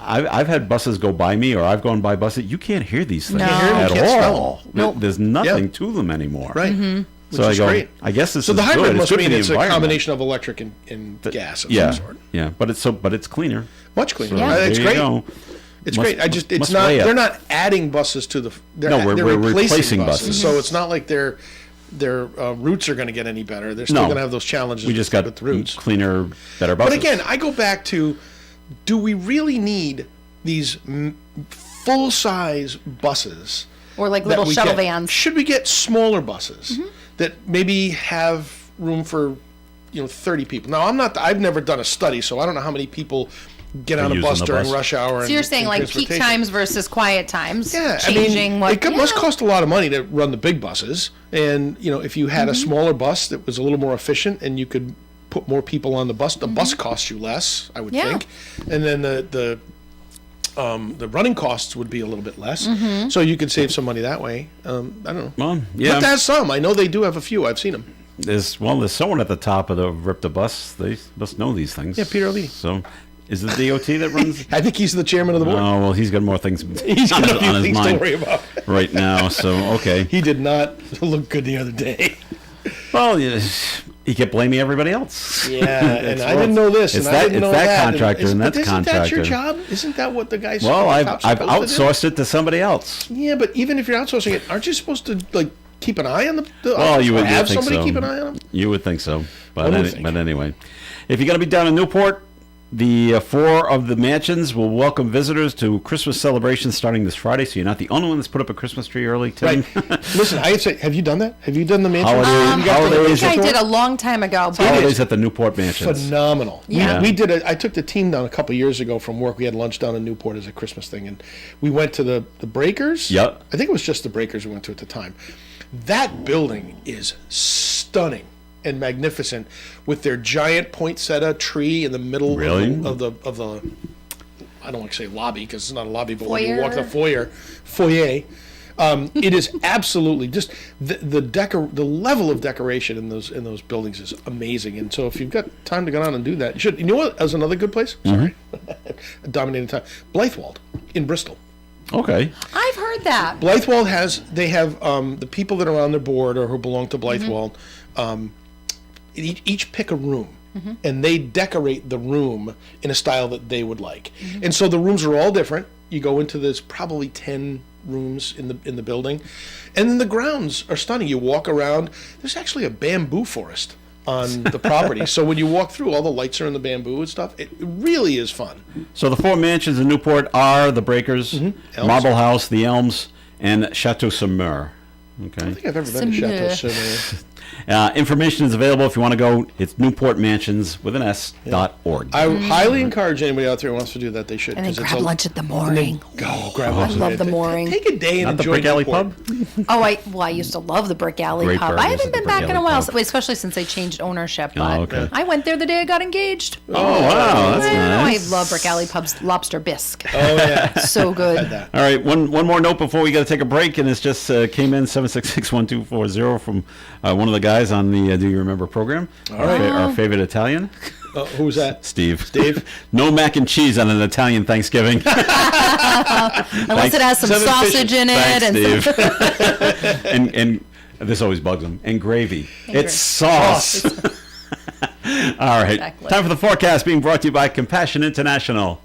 C: I've had buses go by me, or I've gone by buses. You can't hear these things
E: No. Can't hear them,
C: at
D: you can't
C: all.
D: smell them. Nope.
C: There's nothing
D: Yep.
C: to them anymore.
D: Right.
C: So
D: Which
C: I
D: is
C: go,
D: great.
C: I guess this
D: So
C: is
D: the hybrid
C: good.
D: must
C: good
D: mean
C: for the
D: it's a
C: environment.
D: combination of electric and gas of
C: Yeah,
D: some sort.
C: yeah, but it's cleaner.
D: Much cleaner.
E: Yeah.
D: It's
C: There you
D: great.
C: go.
D: It's
C: Must-
D: great. It's
C: must
D: not.
C: weigh up.
D: They're not adding buses to the. They're,
C: No, we're
D: they're
C: replacing
D: buses.
C: buses.
D: So it's not like their routes are going to get any better. They're still
C: No.
D: going to have those challenges.
C: We just
D: with
C: got
D: the routes.
C: cleaner, better buses.
D: But again, I go back to: do we really need these full-size buses?
E: Or like
D: that
E: little
D: we
E: shuttle
D: get?
E: vans.
D: Should we get smaller buses that maybe have room for 30 people? Now, I've never done a study, so I don't know how many people get on a
C: using
D: bus
C: the
D: during
C: bus.
D: rush hour.
E: So you're saying like peak times versus quiet times?
D: Yeah,
E: changing what
D: it must cost a lot of money to run the big buses. And if you had a smaller bus that was a little more efficient and you could put more people on the bus costs you less, I would
E: Yeah.
D: think. And then the running costs would be a little bit less, so you could save some money that way. I don't know.
C: Well, yeah.
D: But that's some. I know they do have a few. I've seen them.
C: There's someone at the top of the RIPTA bus. They must know these things.
D: Yeah, Peter Lee.
C: So, is it the DOT that runs?
D: I think he's the chairman of the board.
C: Oh well, he's got more things
D: He's
C: on,
D: got
C: his,
D: a few
C: on his
D: things to
C: mind
D: worry about.
C: right now. So okay.
D: He did not look good the other day.
C: Well, yeah, he kept blaming everybody else.
D: Yeah, and
C: It's
D: I didn't know this,
C: It's
D: and I
C: that.
D: didn't
C: It's
D: know
C: that
D: that.
C: contractor, and that's
D: but
C: contractor.
D: Isn't that your job? Isn't that what the guys?
C: Well, I've
D: supposed
C: outsourced it to somebody else.
D: to do? Yeah, but even if you're outsourcing it, aren't you supposed to keep an eye on the?
C: Well, you
D: or
C: would
D: have
C: think
D: somebody
C: so.
D: keep an eye on them.
C: You would think so,
D: One would
C: but
D: think.
C: but anyway, if you're going to be down in Newport, The 4 of the mansions will welcome visitors to Christmas celebrations starting this Friday, so you're not the only one that's put up a Christmas tree early, Tim.
D: Right. Listen, I say, have you done that? Have you done the mansion?
C: Holidays
E: I think I did a long time ago. But
C: Holidays at the Newport Mansions.
D: Phenomenal.
E: Yeah.
D: We did it. I took the team down a couple years ago from work. We had lunch down in Newport as a Christmas thing, and we went to the Breakers.
C: Yep.
D: I think it was just the Breakers we went to at the time. That building is stunning and magnificent with their giant poinsettia tree in the middle
C: Really?
D: of the I don't want to say lobby because it's not a lobby, but when you
E: Foyer.
D: walk the foyer. It is absolutely just the level of decoration in those buildings is amazing. And so if you've got time to go down and do that, you should. You know what? As another good place. Sorry, dominating time. Blythewald in Bristol.
C: Okay.
E: I've heard that.
D: Blythewald have the people that are on their board or who belong to Blythewald, each pick a room. And they decorate the room in a style that they would like. And so the rooms are all different. You go into this probably 10 rooms in the building. And then the grounds are stunning. You walk around, there's actually a bamboo forest on the property. So when you walk through, all the lights are in the bamboo and stuff. It really is fun.
C: So the 4 mansions in Newport are the Breakers,
D: Elms.
C: Marble House, the Elms, and Chateau Saumur.
D: I
C: Okay.
D: don't think I've ever been to Chateau Saumur.
C: Information is available if you want to go. It's newportmansions.org.
D: I highly encourage anybody out there who wants to do that. They should.
E: And then
D: 'cause it's
E: grab lunch at the
D: and
E: mooring.
D: then go grab
E: I
D: lunch.
E: love the mooring.
D: Take a day and
C: Not the
D: enjoy
C: Brick Alley
D: Newport.
C: Pub?
E: Oh, I used to love the Brick Alley
C: Great
E: Pub. I
C: burgers
E: haven't
C: at the
E: been
C: Brick
E: back in a
C: Alley
E: while,
C: Pub.
E: especially since they changed ownership. But
C: okay.
E: I went there the day I got engaged.
C: Oh, wow. That's nice.
E: I love Brick Alley Pub's lobster bisque.
D: Oh yeah.
E: So good.
C: All right, one more note before we got to take a break, and it's just came in 766-1240 from one of the guys on the Do You Remember program. All
D: right.
C: Our favorite Italian,
D: Who's that?
C: Steve.
D: Steve?
C: No mac and cheese on an Italian Thanksgiving.
E: Unless it has some
D: Seven
E: sausage
D: fishes.
E: in it.
C: Thanks,
E: and
C: Steve. and this always bugs him. And gravy. It's sauce. All right.
E: Exactly.
C: Time for the forecast being brought to you by Compassion International.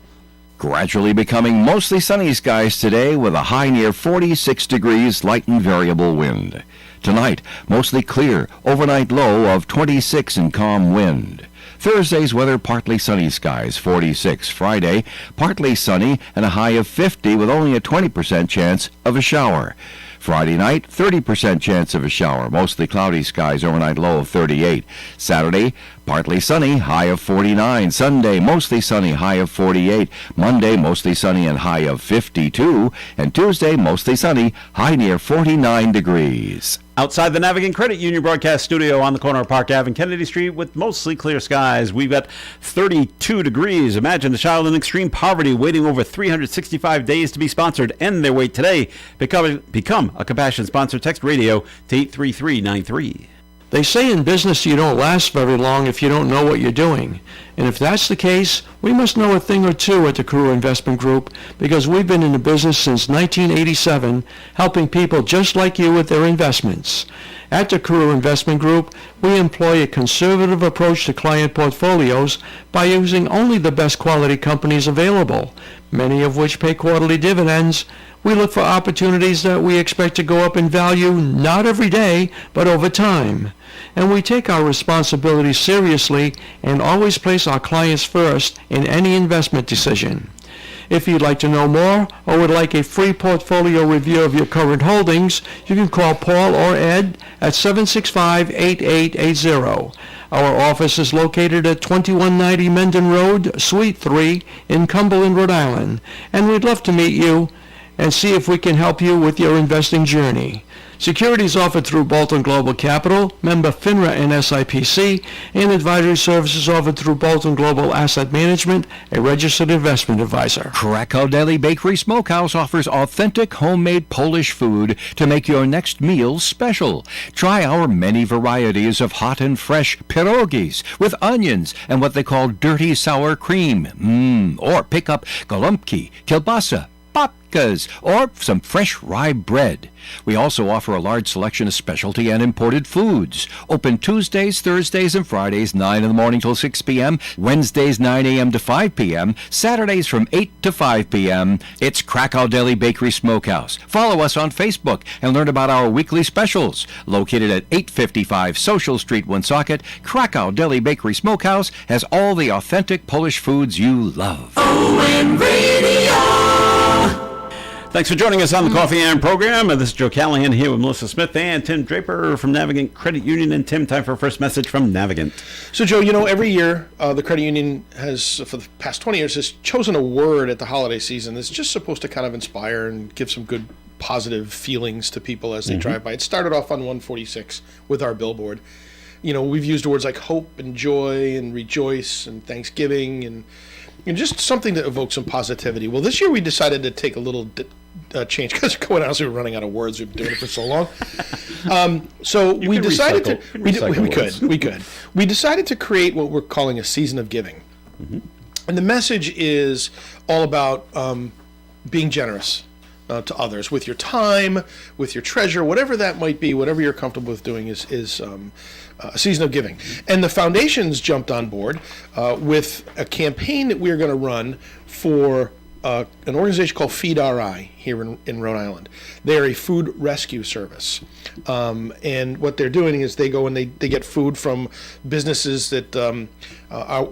B: Gradually becoming mostly sunny skies today with a high near 46 degrees, light and variable wind. Tonight, mostly clear, overnight low of 26 and calm wind. Thursday's weather, partly sunny skies, 46. Friday, partly sunny and a high of 50 with only a 20% chance of a shower. Friday night, 30% chance of a shower, mostly cloudy skies, overnight low of 38. Saturday, partly sunny, high of 49. Sunday, mostly sunny, high of 48. Monday, mostly sunny and high of 52. And Tuesday, mostly sunny, high near 49 degrees.
C: Outside the Navigant Credit Union broadcast studio on the corner of Park Ave and Kennedy Street with mostly clear skies, we've got 32 degrees. Imagine a child in extreme poverty waiting over 365 days to be sponsored. End their wait today. Become a Compassion sponsor. Text radio to 83393.
H: They say in business you don't last very long if you don't know what you're doing. And if that's the case, we must know a thing or two at the Career Investment Group because we've been in the business since 1987, helping people just like you with their investments. At the Career Investment Group, we employ a conservative approach to client portfolios by using only the best quality companies available, many of which pay quarterly dividends. We look for opportunities that we expect to go up in value not every day, but over time. And we take our responsibilities seriously and always place our clients first in any investment decision. If you'd like to know more or would like a free portfolio review of your current holdings, you can call Paul or Ed at 765-8880. Our office is located at 2190 Mendon Road, Suite 3 in Cumberland, Rhode Island, and we'd love to meet you and see if we can help you with your investing journey. Securities offered through Bolton Global Capital, member FINRA and SIPC, and advisory services offered through Bolton Global Asset Management, a registered investment advisor.
B: Krakow Deli Bakery Smokehouse offers authentic homemade Polish food to make your next meal special. Try our many varieties of hot and fresh pierogies with onions and what they call dirty sour cream. Or pick up golubki, kielbasa, babkas, or some fresh rye bread. We also offer a large selection of specialty and imported foods. Open Tuesdays, Thursdays, and Fridays, 9 in the morning till 6 p.m., Wednesdays, 9 a.m. to 5 p.m., Saturdays from 8 to 5 p.m. It's Krakow Deli Bakery Smokehouse. Follow us on Facebook and learn about our weekly specials. Located at 855 Social Street, Woonsocket, Krakow Deli Bakery Smokehouse has all the authentic Polish foods you love.
G: ON Radio.
C: Thanks for joining us on the Coffee AM program. This is Joe Callahan here with Melissa Smith and Tim Draper from Navigant Credit Union. And Tim, time for our first message from Navigant.
D: So, Joe, you know, every year the credit union has, for the past 20 years, has chosen a word at the holiday season that's just supposed to kind of inspire and give some good positive feelings to people as they drive by. It started off on 146 with our billboard. You know, we've used words like hope and joy and rejoice and Thanksgiving and just something to evoke some positivity. Well, this year we decided to take a little change because quite honestly we're running out of words. We've been doing it for so long. So we decided we decided to create what we're calling a season of giving. And the message is all about being generous to others with your time, with your treasure, whatever that might be, whatever you're comfortable with doing is a season of giving. And the foundations jumped on board with a campaign that we're going to run for an organization called Feed RI here in Rhode Island. They're a food rescue service. And what they're doing is they go and they get food from businesses that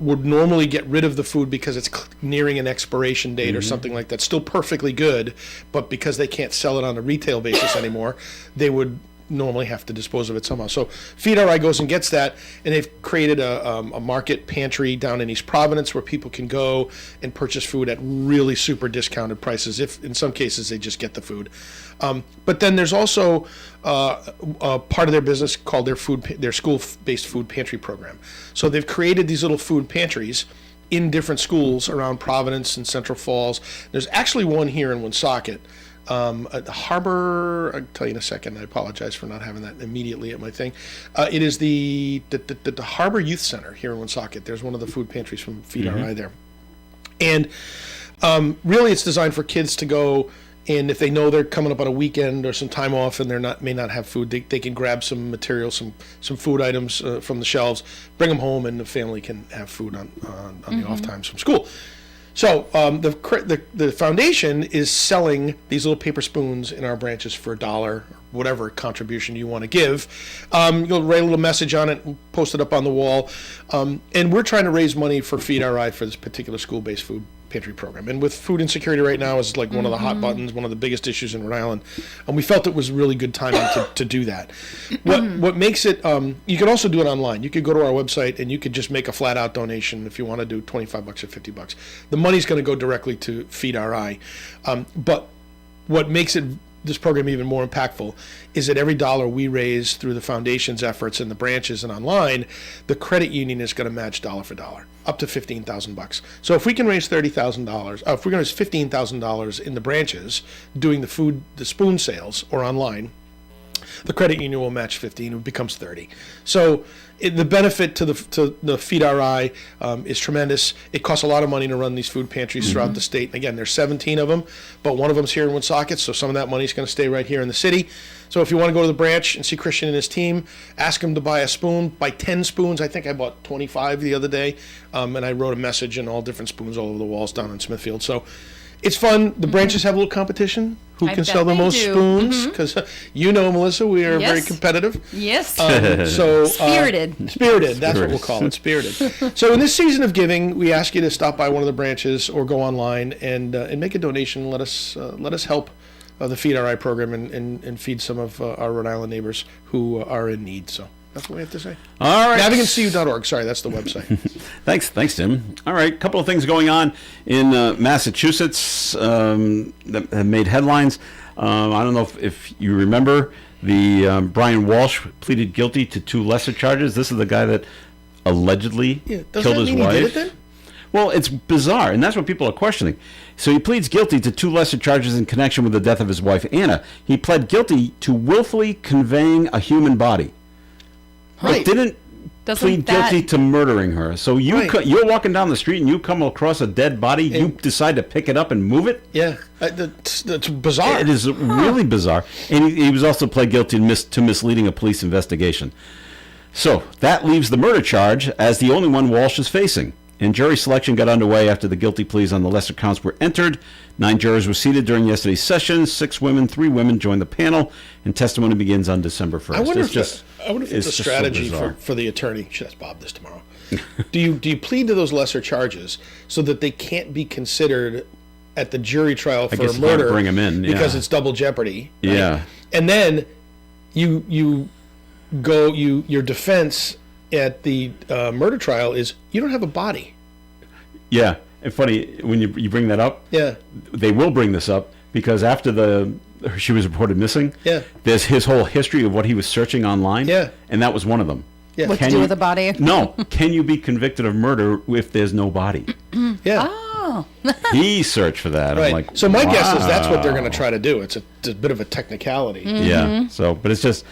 D: would normally get rid of the food because it's nearing an expiration date or something like that. Still perfectly good, but because they can't sell it on a retail basis anymore, they would normally have to dispose of it somehow. So Feed RI goes and gets that, and they've created a market pantry down in East Providence where people can go and purchase food at really super discounted prices. If in some cases they just get the food, but then there's also a part of their business called their school-based food pantry program. So they've created these little food pantries in different schools around Providence and Central Falls. There's actually one here in Woonsocket. At the Harbor, I'll tell you in a second. I apologize for not having that immediately at my thing. It is the Harbor Youth Center here in Woonsocket. There's one of the food pantries from Feed RI there. And really it's designed for kids to go, and if they know they're coming up on a weekend or some time off and may not have food, they can grab some material, some food items from the shelves, bring them home, and the family can have food on the off times from school. So the foundation is selling these little paper spoons in our branches for $1 or whatever contribution you want to give. You'll write a little message on it and post it up on the wall. And we're trying to raise money for Feed RI for this particular school-based food pantry program. And with food insecurity right now is like one of the hot buttons, one of the biggest issues in Rhode Island. And we felt it was really good timing to do that. What makes it, you can also do it online. You could go to our website and you could just make a flat out donation if you want to do $25 or $50. The money's going to go directly to Feed RI. But what makes this program even more impactful is that every dollar we raise through the foundation's efforts in the branches and online, the credit union is going to match dollar for dollar, up to $15,000. So if we can raise $30,000, if we can raise $15,000 in the branches doing the spoon sales or online, the credit union will match 15. It becomes 30. So the benefit to the Feed RI is tremendous. It costs a lot of money to run these food pantries throughout the state. Again, there's 17 of them, but one of them's here in Woonsocket, so some of that money is going to stay right here in the city. So if you want to go to the branch and see Christian and his team, ask him to buy a spoon, buy 10 spoons. I think I bought 25 the other day, and I wrote a message in all different spoons all over the walls down in Smithfield. So it's fun. The branches have a little competition. Who can sell the most spoons? Because you know, Melissa, we are very competitive.
E: Yes.
D: Spirited. Spirited. That's what we'll call it. Spirited. So in this season of giving, we ask you to stop by one of the branches or go online and make a donation. Let us help the Feed RI program and feed some of our Rhode Island neighbors who are in need. So that's what we have to say.
C: All right.
D: NavigantCU.org. Sorry, that's the website.
C: Thanks, Tim. All right, a couple of things going on in Massachusetts that have made headlines. I don't know if you remember, the Brian Walsh pleaded guilty to 2 lesser charges. This is the guy that allegedly killed his wife.
D: He did it then?
C: Well, it's bizarre, and that's what people are questioning. So he pleads guilty to 2 lesser charges in connection with the death of his wife, Anna. He pled guilty to willfully conveying a human body.
D: Right.
C: But didn't plead guilty to murdering her. So you're walking down the street and you come across a dead body. You decide to pick it up and move it.
D: Yeah, that's bizarre.
C: It is really bizarre. And he was also pled guilty to misleading a police investigation. So that leaves the murder charge as the only one Walsh is facing. And jury selection got underway after the guilty pleas on the lesser counts were entered. 9 jurors were seated during yesterday's session. 6 women, 3 women joined the panel, and testimony begins on December 1st.
D: I wonder if it's a strategy for the attorney. Should ask Bob this tomorrow. Do you plead to those lesser charges so that they can't be considered at the jury trial for a murder?
C: Bring them in
D: because it's double jeopardy. Right?
C: Yeah,
D: and then your defense at the murder trial is you don't have a body.
C: Yeah, and funny when you bring that up.
D: Yeah,
C: they will bring this up because after she was reported missing. Yeah, there's his whole history of what he was searching online. Yeah, and that was one of them.
E: Yeah, what to do with the body?
C: No, can you be convicted of murder if there's no body?
D: Yeah.
E: Oh.
C: He searched for that.
D: Right.
C: I'm like,
D: so my guess is that's what they're going to try to do. It's a bit of a technicality.
E: Mm-hmm.
C: Yeah. So, but it's just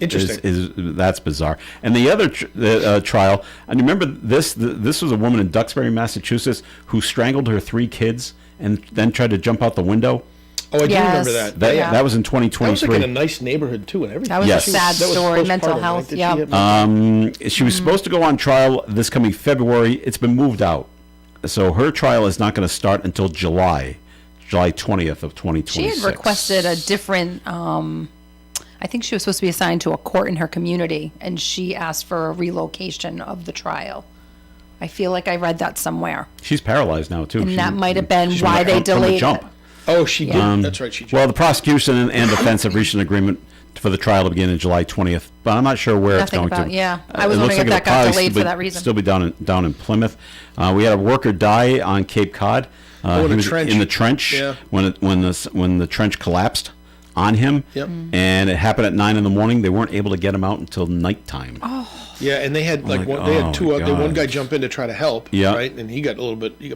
D: interesting.
C: That's bizarre. And the other trial, and remember this was a woman in Duxbury, Massachusetts, who strangled her 3 kids and then tried to jump out the window.
D: Oh, I do remember that.
C: That was in 2023.
D: That was like in a nice neighborhood too, and everything.
E: That was a sad story. Mental health.
C: Right? She was supposed to go on trial this coming February. It's been moved out, so her trial is not going to start until July 20th of 2026.
E: She had requested a different. I think she was supposed to be assigned to a court in her community, and she asked for a relocation of the trial. I feel like I read that somewhere.
C: She's paralyzed now too,
E: and that might have been why they delayed it.
D: Oh, she did. That's right. She jumped.
C: Well, the prosecution and defense have reached an agreement for the trial to begin on July 20th, but I'm not sure where it's going to.
E: Yeah, I was wondering if that got delayed for that reason.
C: Still be down in Plymouth. We had a worker die on Cape Cod. He was in the trench when the trench collapsed on him.
D: Yep.
C: And it happened at 9 a.m. They weren't able to get him out until nighttime.
E: Oh.
D: Yeah, and they had one guy jump in to try to help. Yeah. Right, and he got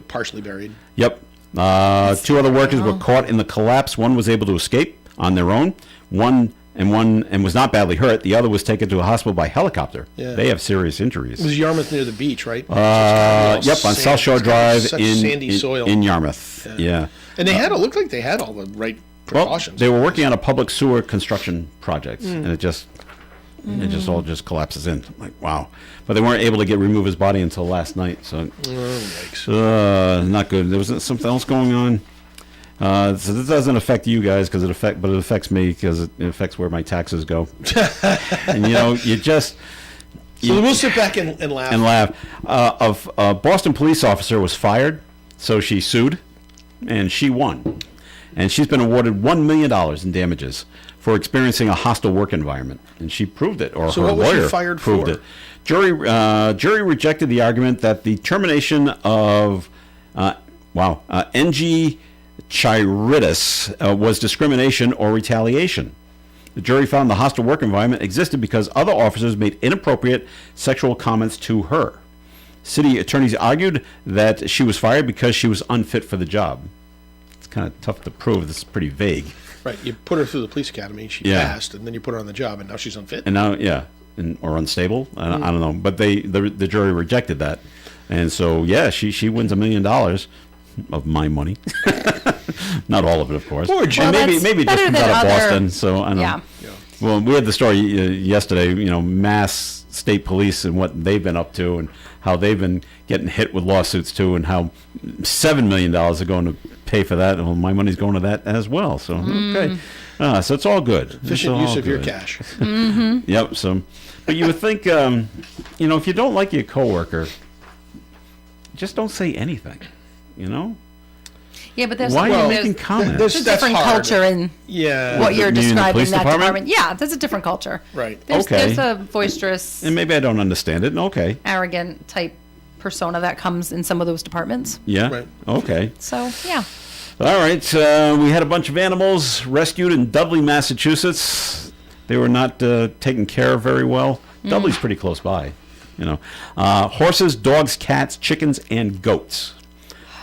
D: partially buried.
C: Yep. 2 other workers were caught in the collapse. One was able to escape on their own. One was not badly hurt. The other was taken to a hospital by helicopter. Yeah. They have serious injuries.
D: It was Yarmouth near the beach, right?
C: Yep, on South Shore Drive
D: sandy soil
C: in Yarmouth. Yeah.
D: And it looked like they had all the right precautions.
C: Well, they were working on a public sewer construction project, and it just all collapses in. I'm like, wow. But they weren't able to remove his body until last night, so not good. There was something else going on. So this doesn't affect you guys but it affects me because it affects where my taxes go. And you just.
D: So we'll sit back and laugh.
C: And laugh. A Boston police officer was fired, so she sued, and she won. And she's been awarded $1 million in damages for experiencing a hostile work environment, and she proved it, or
D: so
C: her
D: what was
C: lawyer
D: she fired
C: proved
D: for?
C: it. Jury rejected the argument that the termination of NG Chiritis was discrimination or retaliation. The jury found the hostile work environment existed because other officers made inappropriate sexual comments to her. City attorneys argued that she was fired because she was unfit for the job. It's kind of tough to prove. This is pretty vague.
D: Right. You put her through the police academy, she passed, and then you put her on the job, and now she's unfit.
C: And now, or unstable. I don't know. But the jury rejected that. And so, she wins $1 million of my money. Not all of it, of course.
D: Poor Jim.
C: And maybe it just comes out of Boston. So I don't know.
E: Yeah.
C: Well, we had the story yesterday. Mass state police and what they've been up to, and how they've been getting hit with lawsuits too, and how $7 million are going to pay for that. Well, my money's going to that as well. So okay, so it's all good.
D: Efficient use of your cash.
E: Mm-hmm.
C: Yep. So, but you would think, if you don't like your coworker, just don't say anything.
E: Yeah, but there's
C: why are you making comments?
E: There's a different culture in what you're describing in that department. Yeah, there's a different culture.
D: Right.
E: There's a boisterous,
C: and maybe I don't understand it. Okay.
E: Arrogant type persona that comes in some of those departments.
C: Yeah.
D: Right.
C: Okay.
E: So yeah.
C: All right. We had a bunch of animals rescued in Dudley, Massachusetts. They were not taken care of very well. Dudley's pretty close by. Horses, dogs, cats, chickens, and goats.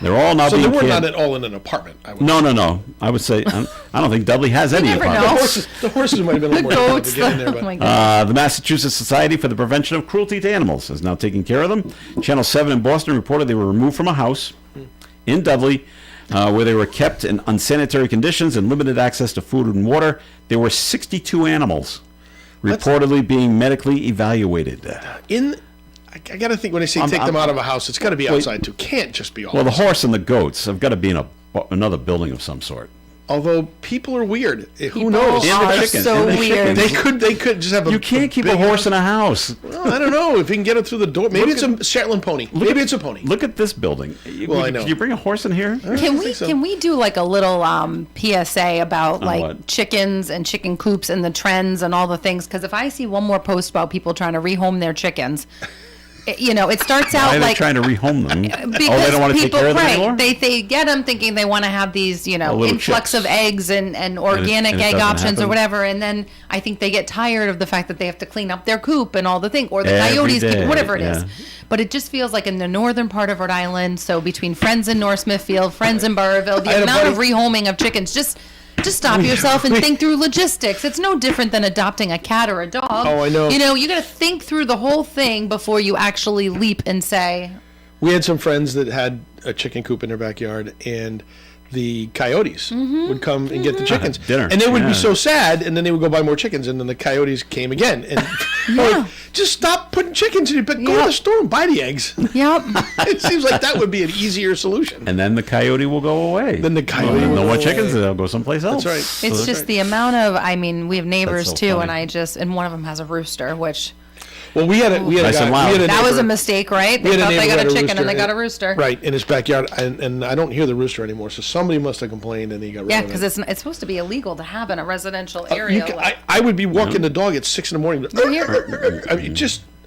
C: They're all now
D: So
C: being
D: they were
C: canned.
D: not at all in an apartment. I would
C: No. I would say I don't think Dudley has any
E: never
C: apartments.
D: The horses might have been a little
E: The
D: more difficult
E: goats.
D: to get in there,
E: Oh
D: but
E: my God.
C: The Massachusetts Society for the Prevention of Cruelty to Animals is now taking care of them. Channel 7 in Boston reported they were removed from a house in Dudley where they were kept in unsanitary conditions and limited access to food and water. There were 62 animals reportedly being medically evaluated.
D: I got to think when they say take them out of a house, it's got to be outside too. Can't just be all.
C: Well, the horse and the goats have got to be in another building of some sort.
D: Although people are weird. Who
E: People
D: knows?
C: And the
E: are
C: chickens,
E: so
C: and the
E: weird.
C: chickens.
D: They could just have a.
C: You can't keep a
D: big
C: horse in a house.
D: Well, I don't know if you can get it through the door. Maybe it's a Shetland pony. Maybe it's a pony.
C: Look at this building.
D: Well, I know.
C: Can you bring a horse in here?
E: Can we do like a little PSA about like
C: what?
E: chickens and chicken coops and the trends and all the things? Because if I see one more post about people trying to rehome their chickens, it starts
C: Why
E: out
C: are they
E: like
C: trying to rehome them?
E: because
C: They don't want to take
E: people,
C: care of them
E: right,
C: anymore?
E: they get them thinking they want to have these,
C: little
E: influx
C: chicks.
E: of eggs and organic
C: and it
E: egg
C: doesn't
E: options
C: happen.
E: or whatever. And then I think they get tired of the fact that they have to clean up their coop and all the thing, or the
C: Every
E: coyotes,
C: day,
E: whatever it is.
C: yeah.
E: But it just feels like in the northern part of Rhode Island, so between Friends in North Smithfield, Friends in Burrville,
D: I
E: the
D: had a
E: amount of
D: buddy-
E: rehoming of chickens, just stop yourself and think through logistics. It's no different than adopting a cat or a dog.
D: Oh, I know.
E: You got to think through the whole thing before you actually leap and say,
D: We had some friends that had a chicken coop in their backyard, and the coyotes would come and get the chickens.
C: Dinner.
D: And they would
C: Yeah.
D: be so sad, and then they would go buy more chickens, and then the coyotes came again. And like, just stop putting chickens in your bed. Go to
E: Yep.
D: the store and buy the eggs.
E: yep.
D: It seems like that would be an easier solution.
C: And then the coyote will go away.
D: Then the coyote
C: No
D: will
C: more
D: go
C: chickens.
D: away.
C: They'll go someplace else.
D: That's right.
E: It's just the amount of, we have neighbors
C: so
E: too,
C: funny.
E: and one of them has a rooster, which,
D: Well, we had a
C: Nice
D: guy.
C: and loud.
D: We had a
E: that was a
D: neighbor-
E: mistake, right?
D: we
E: They
D: had
E: thought they
D: neighbor
E: got
D: who
E: a
D: had
E: chicken and they
D: rooster
E: got a rooster.
D: Right, in his backyard, and I don't hear the rooster anymore, so somebody must have complained, and he got rid
E: Yeah,
D: of it.
E: because it's supposed to be illegal to have in a residential
D: You
E: area.
D: ca-
E: like-
D: I would be walking the dog at 6 a.m.
E: Here.
D: I mean,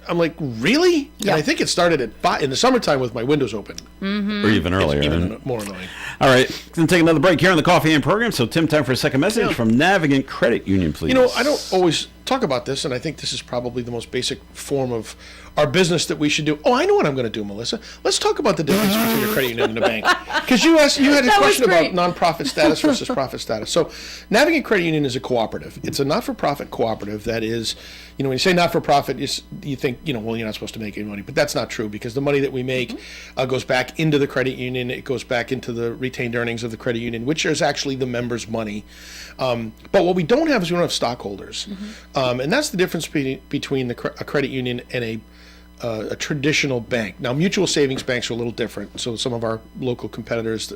D: I'm like, really?
E: Yeah.
D: And I think it started at 5 in the summertime with my windows open.
C: Or even earlier.
D: Even more annoying.
C: All right. Going to take another break here on the Coffee and program. So, Tim, time for a second message
D: Yeah.
C: from Navigant Credit Union, please.
D: You know, I don't always talk about this, and I think this is probably the most basic form of our business that we should do. Oh, I know what I'm going to do, Melissa. Let's talk about the difference between a credit union and a bank. Because you had a
E: That was
D: question about
E: great.
D: nonprofit status versus profit status. So, Navigant Credit Union is a cooperative. It's a not-for-profit cooperative that is, when you say not-for-profit, you think, well, you're not supposed to make any money. But that's not true, because the money that we make goes back into the credit union. It goes back into the retained earnings of the credit union, which is actually the members' money. But what we don't have is we don't have stockholders. And that's the difference between a credit union and a traditional bank. Now, mutual savings banks are a little different. So some of our local competitors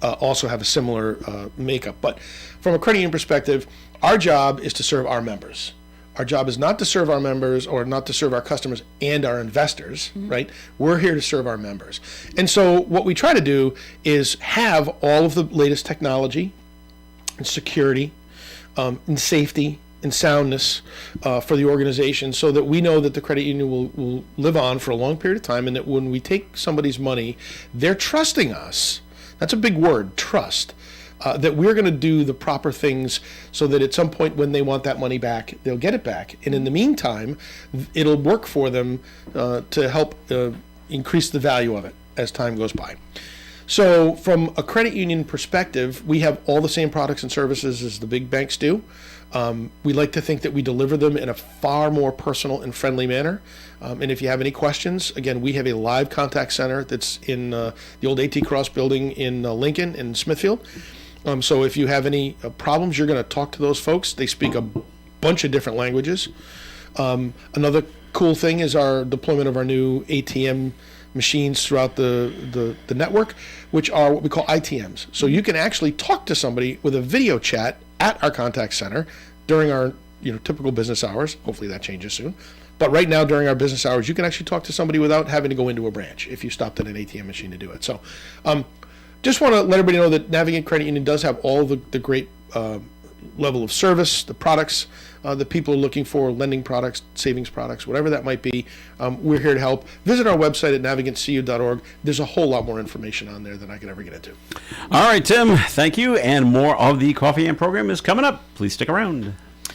D: also have a similar makeup. But from a credit union perspective, our job is to serve our members. Our job is not to serve our members or not to serve our customers and our investors, right? We're here to serve our members. And so what we try to do is have all of the latest technology and security and safety and soundness for the organization, so that we know that the credit union will live on for a long period of time, and that when we take somebody's money, they're trusting us. That's a big word, trust. That we're going to do the proper things so that at some point when they want that money back, they'll get it back. And in the meantime, it'll work for them to help increase the value of it as time goes by. So from a credit union perspective, we have all the same products and services as the big banks do. We like to think that we deliver them in a far more personal and friendly manner. And if you have any questions, again, we have a live contact center that's in the old AT Cross building in Lincoln and Smithfield. So if you have any problems, you're going to talk to those folks. They speak a bunch of different languages. Another cool thing is our deployment of our new ATM machines throughout the network, which are what we call ITMs. So you can actually talk to somebody with a video chat at our contact center during our typical business hours. Hopefully that changes soon. But right now, during our business hours, you can actually talk to somebody without having to go into a branch if you stopped at an ATM machine to do it. So just want to let everybody know that Navigant Credit Union does have all the great level of service, the products that people are looking for, lending products, savings products, whatever that might be. We're here to help. Visit our website at navigantcu.org. There's a whole lot more information on there than I could ever get into.
C: All right, Tim, thank you. And more of the Coffee and program is coming up. Please stick around.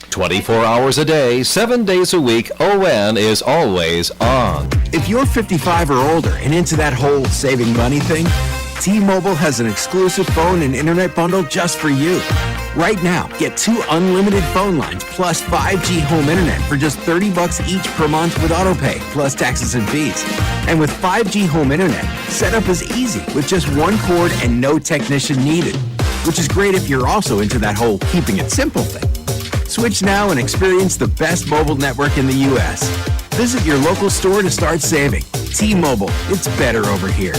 A: 24 hours a day, 7 days a week, ON is always on.
I: If you're 55 or older and into that whole saving money thing, T-Mobile has an exclusive phone and internet bundle just for you. Right now, get 2 unlimited phone lines plus 5G home internet for just $30 each per month with autopay, plus taxes and fees. And with 5G home internet, setup is easy with just 1 cord and no technician needed, which is great if you're also into that whole keeping it simple thing. Switch now and experience the best mobile network in the U.S. Visit your local store to start saving. T-Mobile, it's better over here.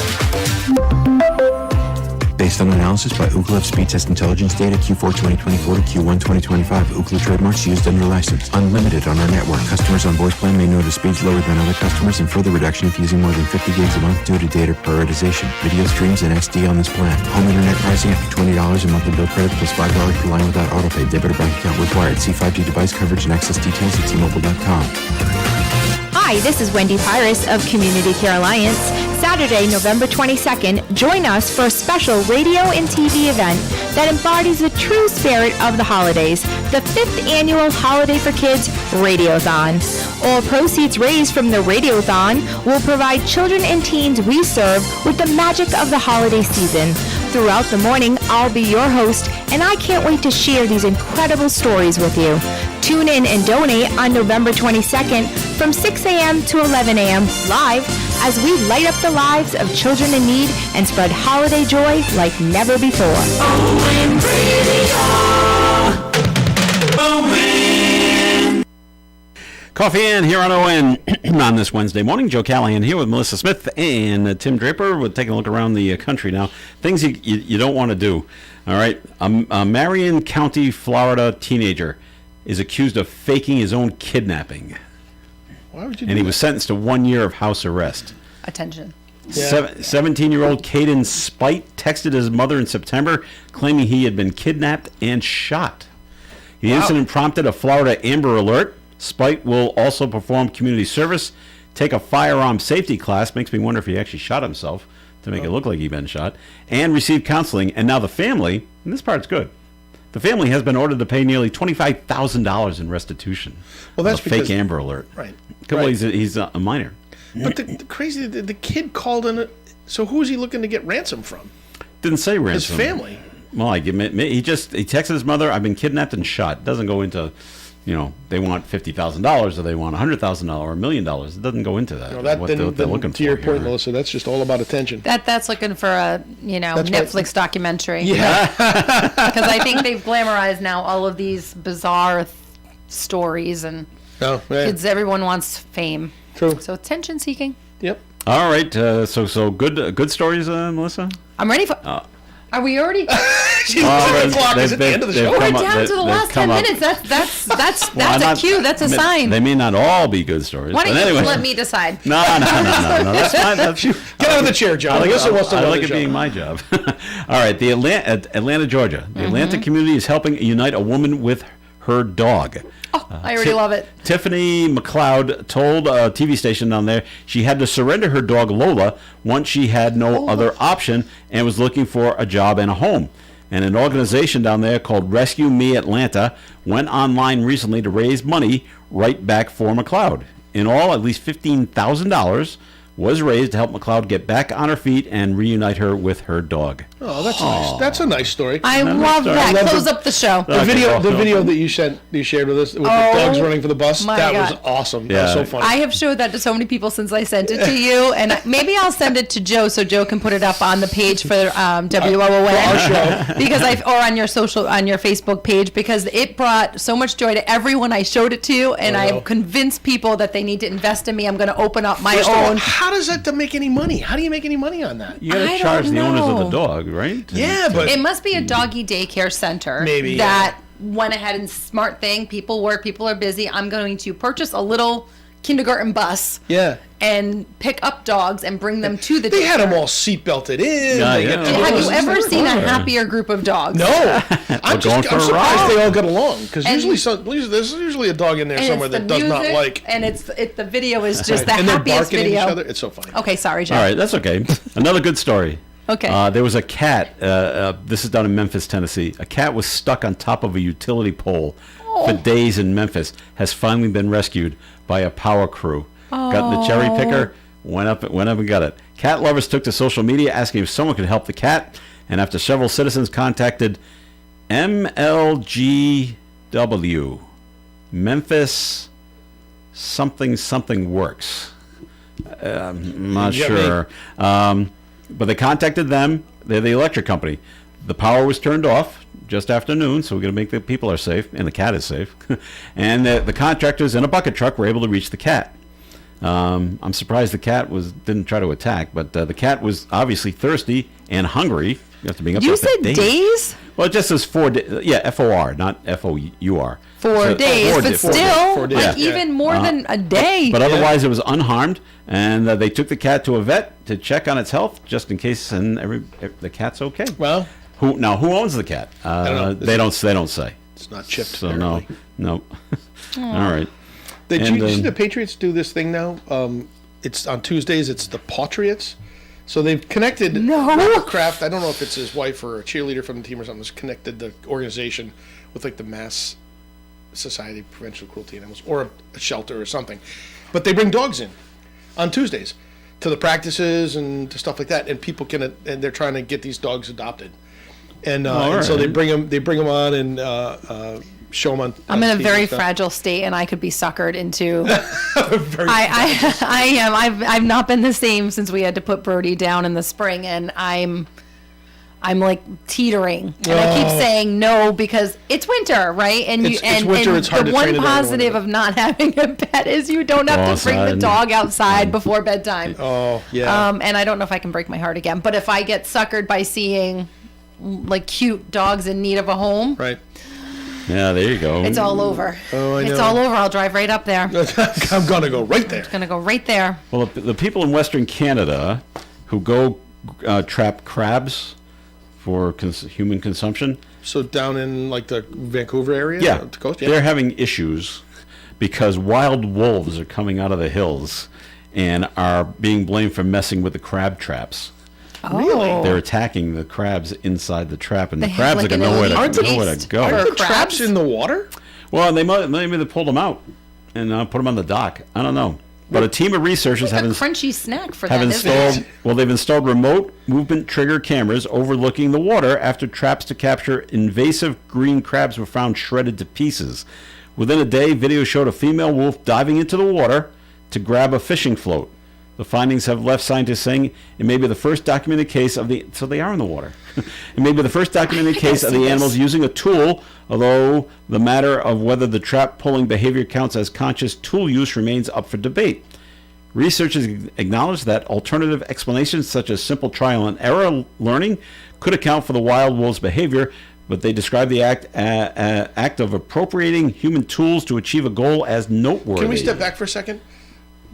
I: Based on analysis by Ookla of Speed Test Intelligence data Q4 2024 to Q1 2025, Ookla trademarks used under license. Unlimited on our network. Customers on voice plan may notice speeds lower than other customers and further reduction if using more than 50 gigs a month due to data prioritization. Video streams and SD on this plan. Home internet pricing after $20 a monthly bill credit plus $5 per line without autopay. Debit or bank account required. See 5G device coverage and access details at T-Mobile.com.
J: Hi, this is Wendy Pyrus of Community Care Alliance. Saturday, November 22nd, join us for a special radio and TV event that embodies the true spirit of the holidays, the 5th annual Holiday for Kids Radiothon. All proceeds raised from the Radiothon will provide children and teens we serve with the magic of the holiday season. Throughout the morning, I'll be your host, and I can't wait to share these incredible stories with you. Tune in and donate on November 22nd from 6 a.m. to 11 a.m. live as we light up the lives of children in need and spread holiday joy like never before.
G: ON Radio. ON.
C: Coffee in here on ON on this Wednesday morning. Joe Callahan here with Melissa Smith and Tim Draper. We're taking a look around the country now. Things you don't want to do. All right. A Marion County, Florida teenager is accused of faking his own kidnapping.
D: Why would you do
C: And he
D: that?
C: was sentenced to 1 year of house arrest.
E: Attention.
C: 17-year-old Caden Spite texted his mother in September claiming he had been kidnapped and shot. The incident prompted a Florida Amber Alert. Spite will also perform community service, take a firearm safety class, makes me wonder if he actually shot himself to make it look like he'd been shot, and receive counseling. And now the family, and this part's good, the family has been ordered to pay nearly $25,000 in restitution.
D: Well, that's
C: a fake
D: because-
C: Amber Alert.
D: Right.
C: Well,
D: Right.
C: he's a minor.
D: But the crazy, the kid called in. So who is he looking to get ransom from?
C: Didn't say ransom.
D: His family.
C: Well, he texted his mother, I've been kidnapped and shot. Doesn't go into, they want $50,000 or they want $100,000 or $1 million. It doesn't go into that.
D: No, that
C: what
D: then,
C: they're looking
D: to your
C: for
D: point,
C: here.
D: Melissa, that's just all about attention.
E: That's looking for a
D: That's
E: Netflix
D: right.
E: documentary.
D: Yeah.
E: Because I think they've glamorized now all of these bizarre stories and
D: No, yeah.
E: everyone wants fame.
D: True.
E: So attention seeking.
D: Yep.
C: All right. So good stories, Melissa?
E: I'm ready for. Are we already?
D: She's looking at the clock. Is it the end of the show?
E: We're down to the last 10 minutes. That's a cue. That's a sign.
C: They may not all be good stories.
E: Why don't
C: but
E: you
C: anyway.
E: let me decide?
C: No. That's fine.
D: Get out of the chair, John. Melissa wants to
C: I
D: run
C: like
D: the
C: it
D: show.
C: being my job. All right. The Atlanta, Georgia. The Atlanta community is helping unite a woman with her dog.
E: I already love it.
C: Tiffany McLeod told a TV station down there she had to surrender her dog Lola once she had no other option and was looking for a job and a home. And an organization down there called Rescue Me Atlanta went online recently to raise money right back for McLeod. In all, at least $15,000 was raised to help McLeod get back on her feet and reunite her with her dog.
D: Oh, that's nice. That's a nice story.
E: I love
C: story.
E: that.
D: I love
E: Close
D: the-
E: up the show.
D: The video that you shared with us with the dogs running for the bus,
E: my
D: that
E: God.
D: was awesome. That was
C: Yeah.
D: so funny.
E: I have showed that to so many people since I sent it to you, and maybe I'll send it to Joe so Joe can put it up on the page for WOON
D: our show.
E: because or on your Facebook page because it brought so much joy to everyone I showed it to, and
D: I know.
E: I've convinced people that they need to invest in me. I'm going to open up my
D: First of all,
E: own.
D: how does that to make any money? How do you make any money on that?
C: You got
E: I
C: to charge
E: don't
C: the owners of the
E: know.
C: dog, right?
D: Yeah, but
E: It must be a doggy daycare center
D: Maybe,
E: that went ahead and smart thing. People work, people are busy. I'm going to purchase a little kindergarten bus
D: yeah,
E: and pick up dogs and bring them to the
D: they
E: daycare.
D: had them all seatbelted in.
C: Yeah,
D: They
C: yeah.
D: get
E: Have
D: toys.
E: you ever seen a happier group of dogs?
D: No, I'm
C: going for
D: I'm
C: a
D: surprised
C: ride.
D: they all get along because
E: And-
D: there's usually a dog in there
E: And
D: somewhere
E: it's the
D: that does not
E: music,
D: like.
E: and the video is just the
D: and they're
E: happiest
D: barking
E: video.
D: at each other. It's so funny.
E: Okay, sorry, Joe.
C: All right, that's okay. Another good story.
E: Okay.
C: There was a cat. This is down in Memphis, Tennessee. A cat was stuck on top of a utility pole for days in Memphis. Has finally been rescued by a power crew. Got the cherry picker. Went up and got it. Cat lovers took to social media asking if someone could help the cat. And after several citizens contacted MLGW, Memphis something works. I'm not sure. But they contacted them. They're the electric company. The power was turned off just after noon, so we're going to make the people are safe, and the cat is safe. And the contractors in a bucket truck were able to reach the cat. I'm surprised the cat didn't try to attack, but the cat was obviously thirsty and hungry. You have to bring up.
E: You said days?
C: Well, it just says 4 days. Yeah, FOR, not FOUR.
E: 4 days, but still,
D: 4 days.
E: like even more than a day.
C: But otherwise, it was unharmed, and they took the cat to a vet to check on its health, just in case, and the cat's okay.
D: Well,
C: who owns the cat?
D: I don't know.
C: They don't say.
D: It's not chipped.
C: So
D: apparently.
C: no. All right.
D: Did you see the Patriots do this thing now? It's on Tuesdays. It's the Patriots. So they've connected. Robert Kraft. I don't know if it's his wife or a cheerleader from the team or something. Has connected the organization with like the Mass Society of Prevention of Cruelty to Animals or a shelter or something. But they bring dogs in on Tuesdays to the practices and to stuff like that, and people can and they're trying to get these dogs adopted. And, and so they bring them on and show them on.
E: I'm in a
D: TV
E: very
D: and stuff.
E: fragile state, and I could be suckered into. I am. I've not been the same since we had to put Brody down in the spring, and I'm like teetering, and I keep saying no because it's winter, right? And
D: It's winter, it's hard
E: the
D: to
E: one
D: train it anyone,
E: positive of not having a pet is you don't have to bring the dog outside before bedtime.
D: Oh yeah.
E: And I don't know if I can break my heart again, but if I get suckered by seeing like cute dogs in need of a home,
D: Right.
C: Yeah, there you go.
E: it's all over.
D: Oh, I
E: It's
D: know.
E: all over. I'll drive right up there.
D: I'm gonna go right there.
E: Gonna go right there.
C: Well, the people in Western Canada who go trap crabs for human consumption.
D: So down in like the Vancouver area,
C: Yeah,
D: the coast.
C: they're having issues because wild wolves are coming out of the hills and are being blamed for messing with the crab traps.
E: Really?
C: They're attacking the crabs inside the trap, and
E: They
C: the
E: have,
C: crabs
E: like,
C: are
E: an
C: nowhere
E: elite
C: to
E: taste
C: go.
E: for
D: Aren't the
E: crabs?
D: traps in the water?
C: Well, maybe they pulled them out and put them on the dock. I don't know. But a team of researchers
E: Like
C: have
E: a crunchy snack for
C: have
E: them,
C: installed
E: isn't it?
C: well, they've installed remote movement trigger cameras overlooking the water after traps to capture invasive green crabs were found shredded to pieces. Within a day, video showed a female wolf diving into the water to grab a fishing float. The findings have left scientists saying it may be the first documented case of the so they are in the water. It may be the first documented case of the animals using a tool, although the matter of whether the trap pulling behavior counts as conscious tool use remains up for debate. Researchers acknowledge that alternative explanations such as simple trial and error learning could account for the wild wolf's behavior, but they describe the act of appropriating human tools to achieve a goal as noteworthy.
D: Can we step back for a second?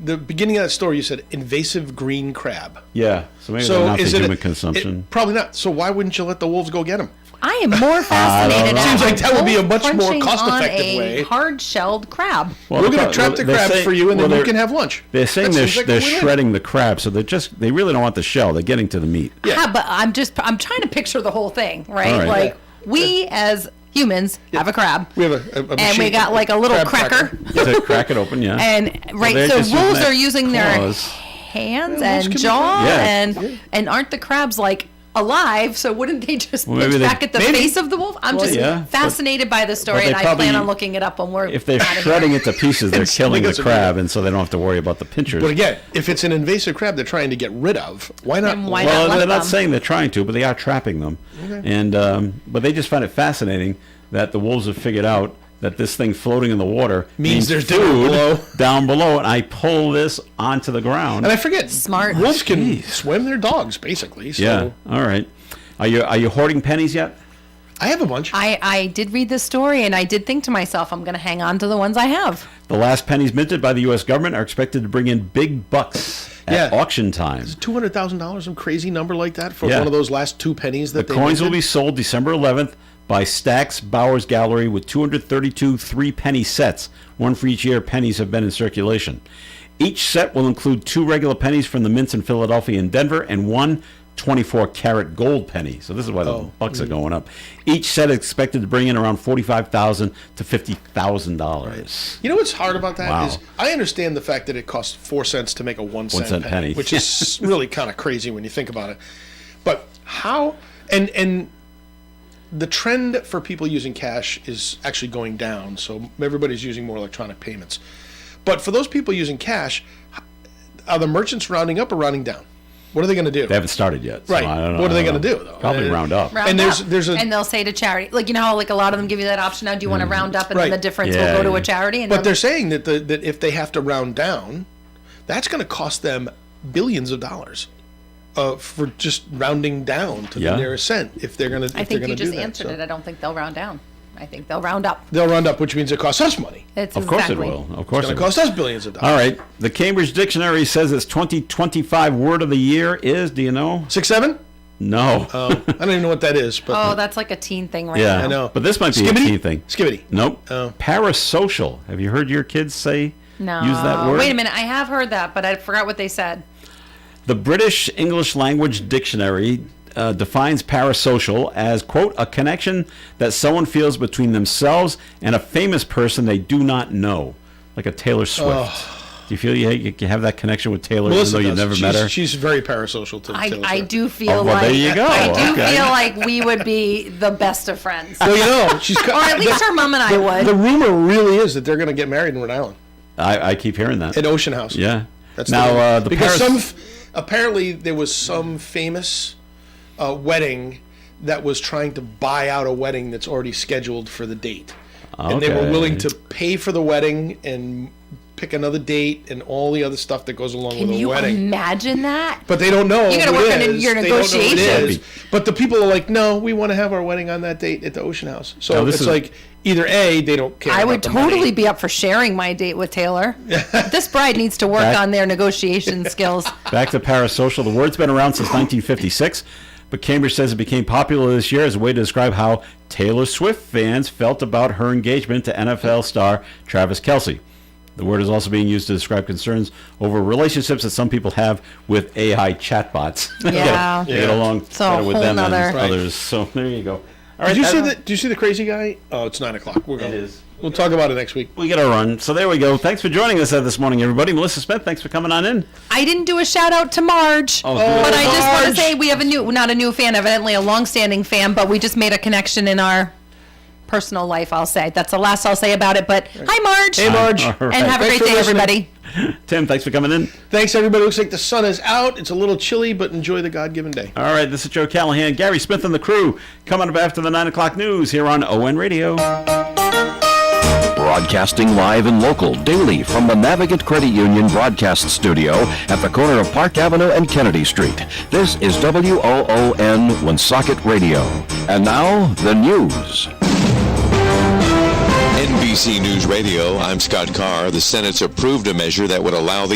D: The beginning of that story, you said invasive green crab.
C: Yeah, so maybe they're not for
D: is it
C: human consumption.
D: Probably not. So why wouldn't you let the wolves go get them?
E: I am more fascinated.
D: Seems like that would be a much more
E: crunching
D: cost-effective
E: on a
D: way.
E: hard-shelled crab.
C: Well,
D: We're going to trap the
C: they're
D: crabs
C: saying-
D: for you, and then
C: well,
D: you
C: they're-
D: can have lunch.
C: They're saying
D: That seems like a
C: they're
D: win-win.
C: shredding the crab, so they really don't want the shell. They're getting to the meat.
E: Yeah, but I'm trying to picture the whole thing, right?
C: All right.
E: Like we as humans have a crab,
D: We have a
E: and we
D: machine-
E: got like a little
D: crab
E: cracker.
C: They crack it open, yeah.
E: And
C: they're
E: so
C: just
E: wolves
C: using
E: are using their
C: claws.
E: hands
D: Yeah, wolves
E: and
D: can be
E: jaw,
C: Yeah.
E: and aren't the crabs like alive? So wouldn't they just
C: Well, maybe
E: pitch
C: they-
E: back at the
C: maybe.
E: face of the wolf? I'm
C: Well,
E: just
C: yeah, but-
E: fascinated by the story,
C: they
E: and I
C: probably-
E: plan on looking it up when we're
C: If they're
E: outta here.
C: shredding it to pieces, they're killing the
D: Because of
C: crab,
D: it.
C: and so they don't have to worry about the pinchers.
D: But again, if it's an invasive crab they're trying to get rid of, why not?
E: Then why
C: well,
E: not let
C: they're not
E: them?
C: saying they're trying to, but they are trapping them. And but they just find it fascinating that the wolves have figured out that this thing floating in the water
D: Means there's
C: food
D: dinner below.
C: down below, and I pull this onto the ground.
D: And I forget,
E: Smart.
D: wolves can swim their dogs, basically. So
C: Yeah. All right. Are you hoarding pennies yet?
D: I have a bunch.
E: I did read this story, and I did think to myself, I'm going to hang on to the ones I have.
C: The last pennies minted by the U.S. government are expected to bring in big bucks at
D: Yeah.
C: auction time.
D: $200,000, some crazy number like that for
C: Yeah.
D: one of those last 2 pennies that
C: The
D: they
C: coins will
D: minted?
C: be sold December 11th by Stack's Bowers Gallery with 232 3-penny sets. One for each year pennies have been in circulation. Each set will include 2 regular pennies from the mints in Philadelphia and Denver and 1 24-karat gold penny. So this is why the bucks are going up. Each set is expected to bring in around $45,000 to $50,000.
D: Right. You know what's hard about that is I understand the fact that it costs 4 cents to make a 1 cent penny, which is really kind of crazy when you think about it. But how and the trend for people using cash is actually going down, so everybody's using more electronic payments. But for those people using cash, are the merchants rounding up or rounding down? What are they going to do?
C: They haven't started yet. So
D: right.
C: I don't know,
D: what are they going to do, though?
C: Probably round up.
E: And they'll say to charity, like, you know how like a lot of them give you that option now, do you want to round up and then the difference will go to a charity? And
D: but they're saying that that if they have to round down, that's going to cost them billions of dollars. For just rounding down to the nearest cent, if they're going to.
E: I think you just answered it. I don't think they'll round down. I think they'll round up.
D: They'll round up, which means it costs us money.
C: Of course it will. Of course
D: it's going to cost us billions of dollars.
C: All right. The Cambridge Dictionary says its 2025 word of the year is, do you know?
D: 6-7?
C: No.
D: I don't even know what that is. But
E: that's like a teen thing right
C: now.
D: I know.
C: But this might be
D: Skibbity?
C: a teen thing.
D: Skibbity.
C: Nope. Parasocial. Have you heard your kids use that word?
E: Wait a minute. I have heard that, but I forgot what they said.
C: The British English Language Dictionary defines parasocial as, quote, a connection that someone feels between themselves and a famous person they do not know, like a Taylor Swift. Do you feel you have that connection with Taylor even though you've never met her?
D: She's very parasocial to Taylor Swift.
E: I do feel like
C: there you go.
E: I do feel like we would be the best of friends.
D: Well, you know, she's
E: or at least her mom and I would.
D: The rumor really is that they're going to get married in Rhode Island.
C: I keep hearing that.
D: At Ocean House.
C: Yeah.
D: That's
C: now
D: because apparently there was some famous wedding that was trying to buy out a wedding that's already scheduled for the date. Okay. And they were willing to pay for the wedding and pick another date and all the other stuff that goes along with a wedding.
E: Can you imagine that?
D: But they don't know.
E: You got to work on your negotiations.
D: But the people are like, no, we want to have our wedding on that date at the Ocean House. So it's like either A, they don't care.
E: I would totally be up for sharing my date with Taylor. This bride needs to work on their negotiation skills.
C: Back to parasocial. The word's been around since 1956. But Cambridge says it became popular this year as a way to describe how Taylor Swift fans felt about her engagement to NFL star Travis Kelce. The word is also being used to describe concerns over relationships that some people have with AI chatbots.
E: Yeah.
C: Get along better with them and others. So there you go. All right,
D: Did you see the crazy guy? Oh, it's 9 o'clock. We're going.
C: It is.
D: We'll talk about it next week.
C: We got to run. So there we go. Thanks for joining us this morning, everybody. Melissa Smith, thanks for coming on in.
E: I didn't do a shout out to Marge, but I just want to say we have not a new fan, evidently a long-standing fan, but we just made a connection in our personal life, I'll say. That's the last I'll say about it, but hi, Marge.
D: Hey, Marge.
C: Right.
E: And have a great day, everybody.
C: Tim, thanks for coming in.
D: Thanks, everybody. Looks like the sun is out. It's a little chilly, but enjoy the God-given day.
C: All right, this is Joe Callahan, Gary Smith and the crew, coming up after the 9 o'clock news here on ON Radio.
B: Broadcasting live and local daily from the Navigant Credit Union broadcast studio at the corner of Park Avenue and Kennedy Street. This is WOON Woonsocket Radio. And now, the news.
K: NBC News Radio, I'm Scott Carr. The Senate's approved a measure that would allow the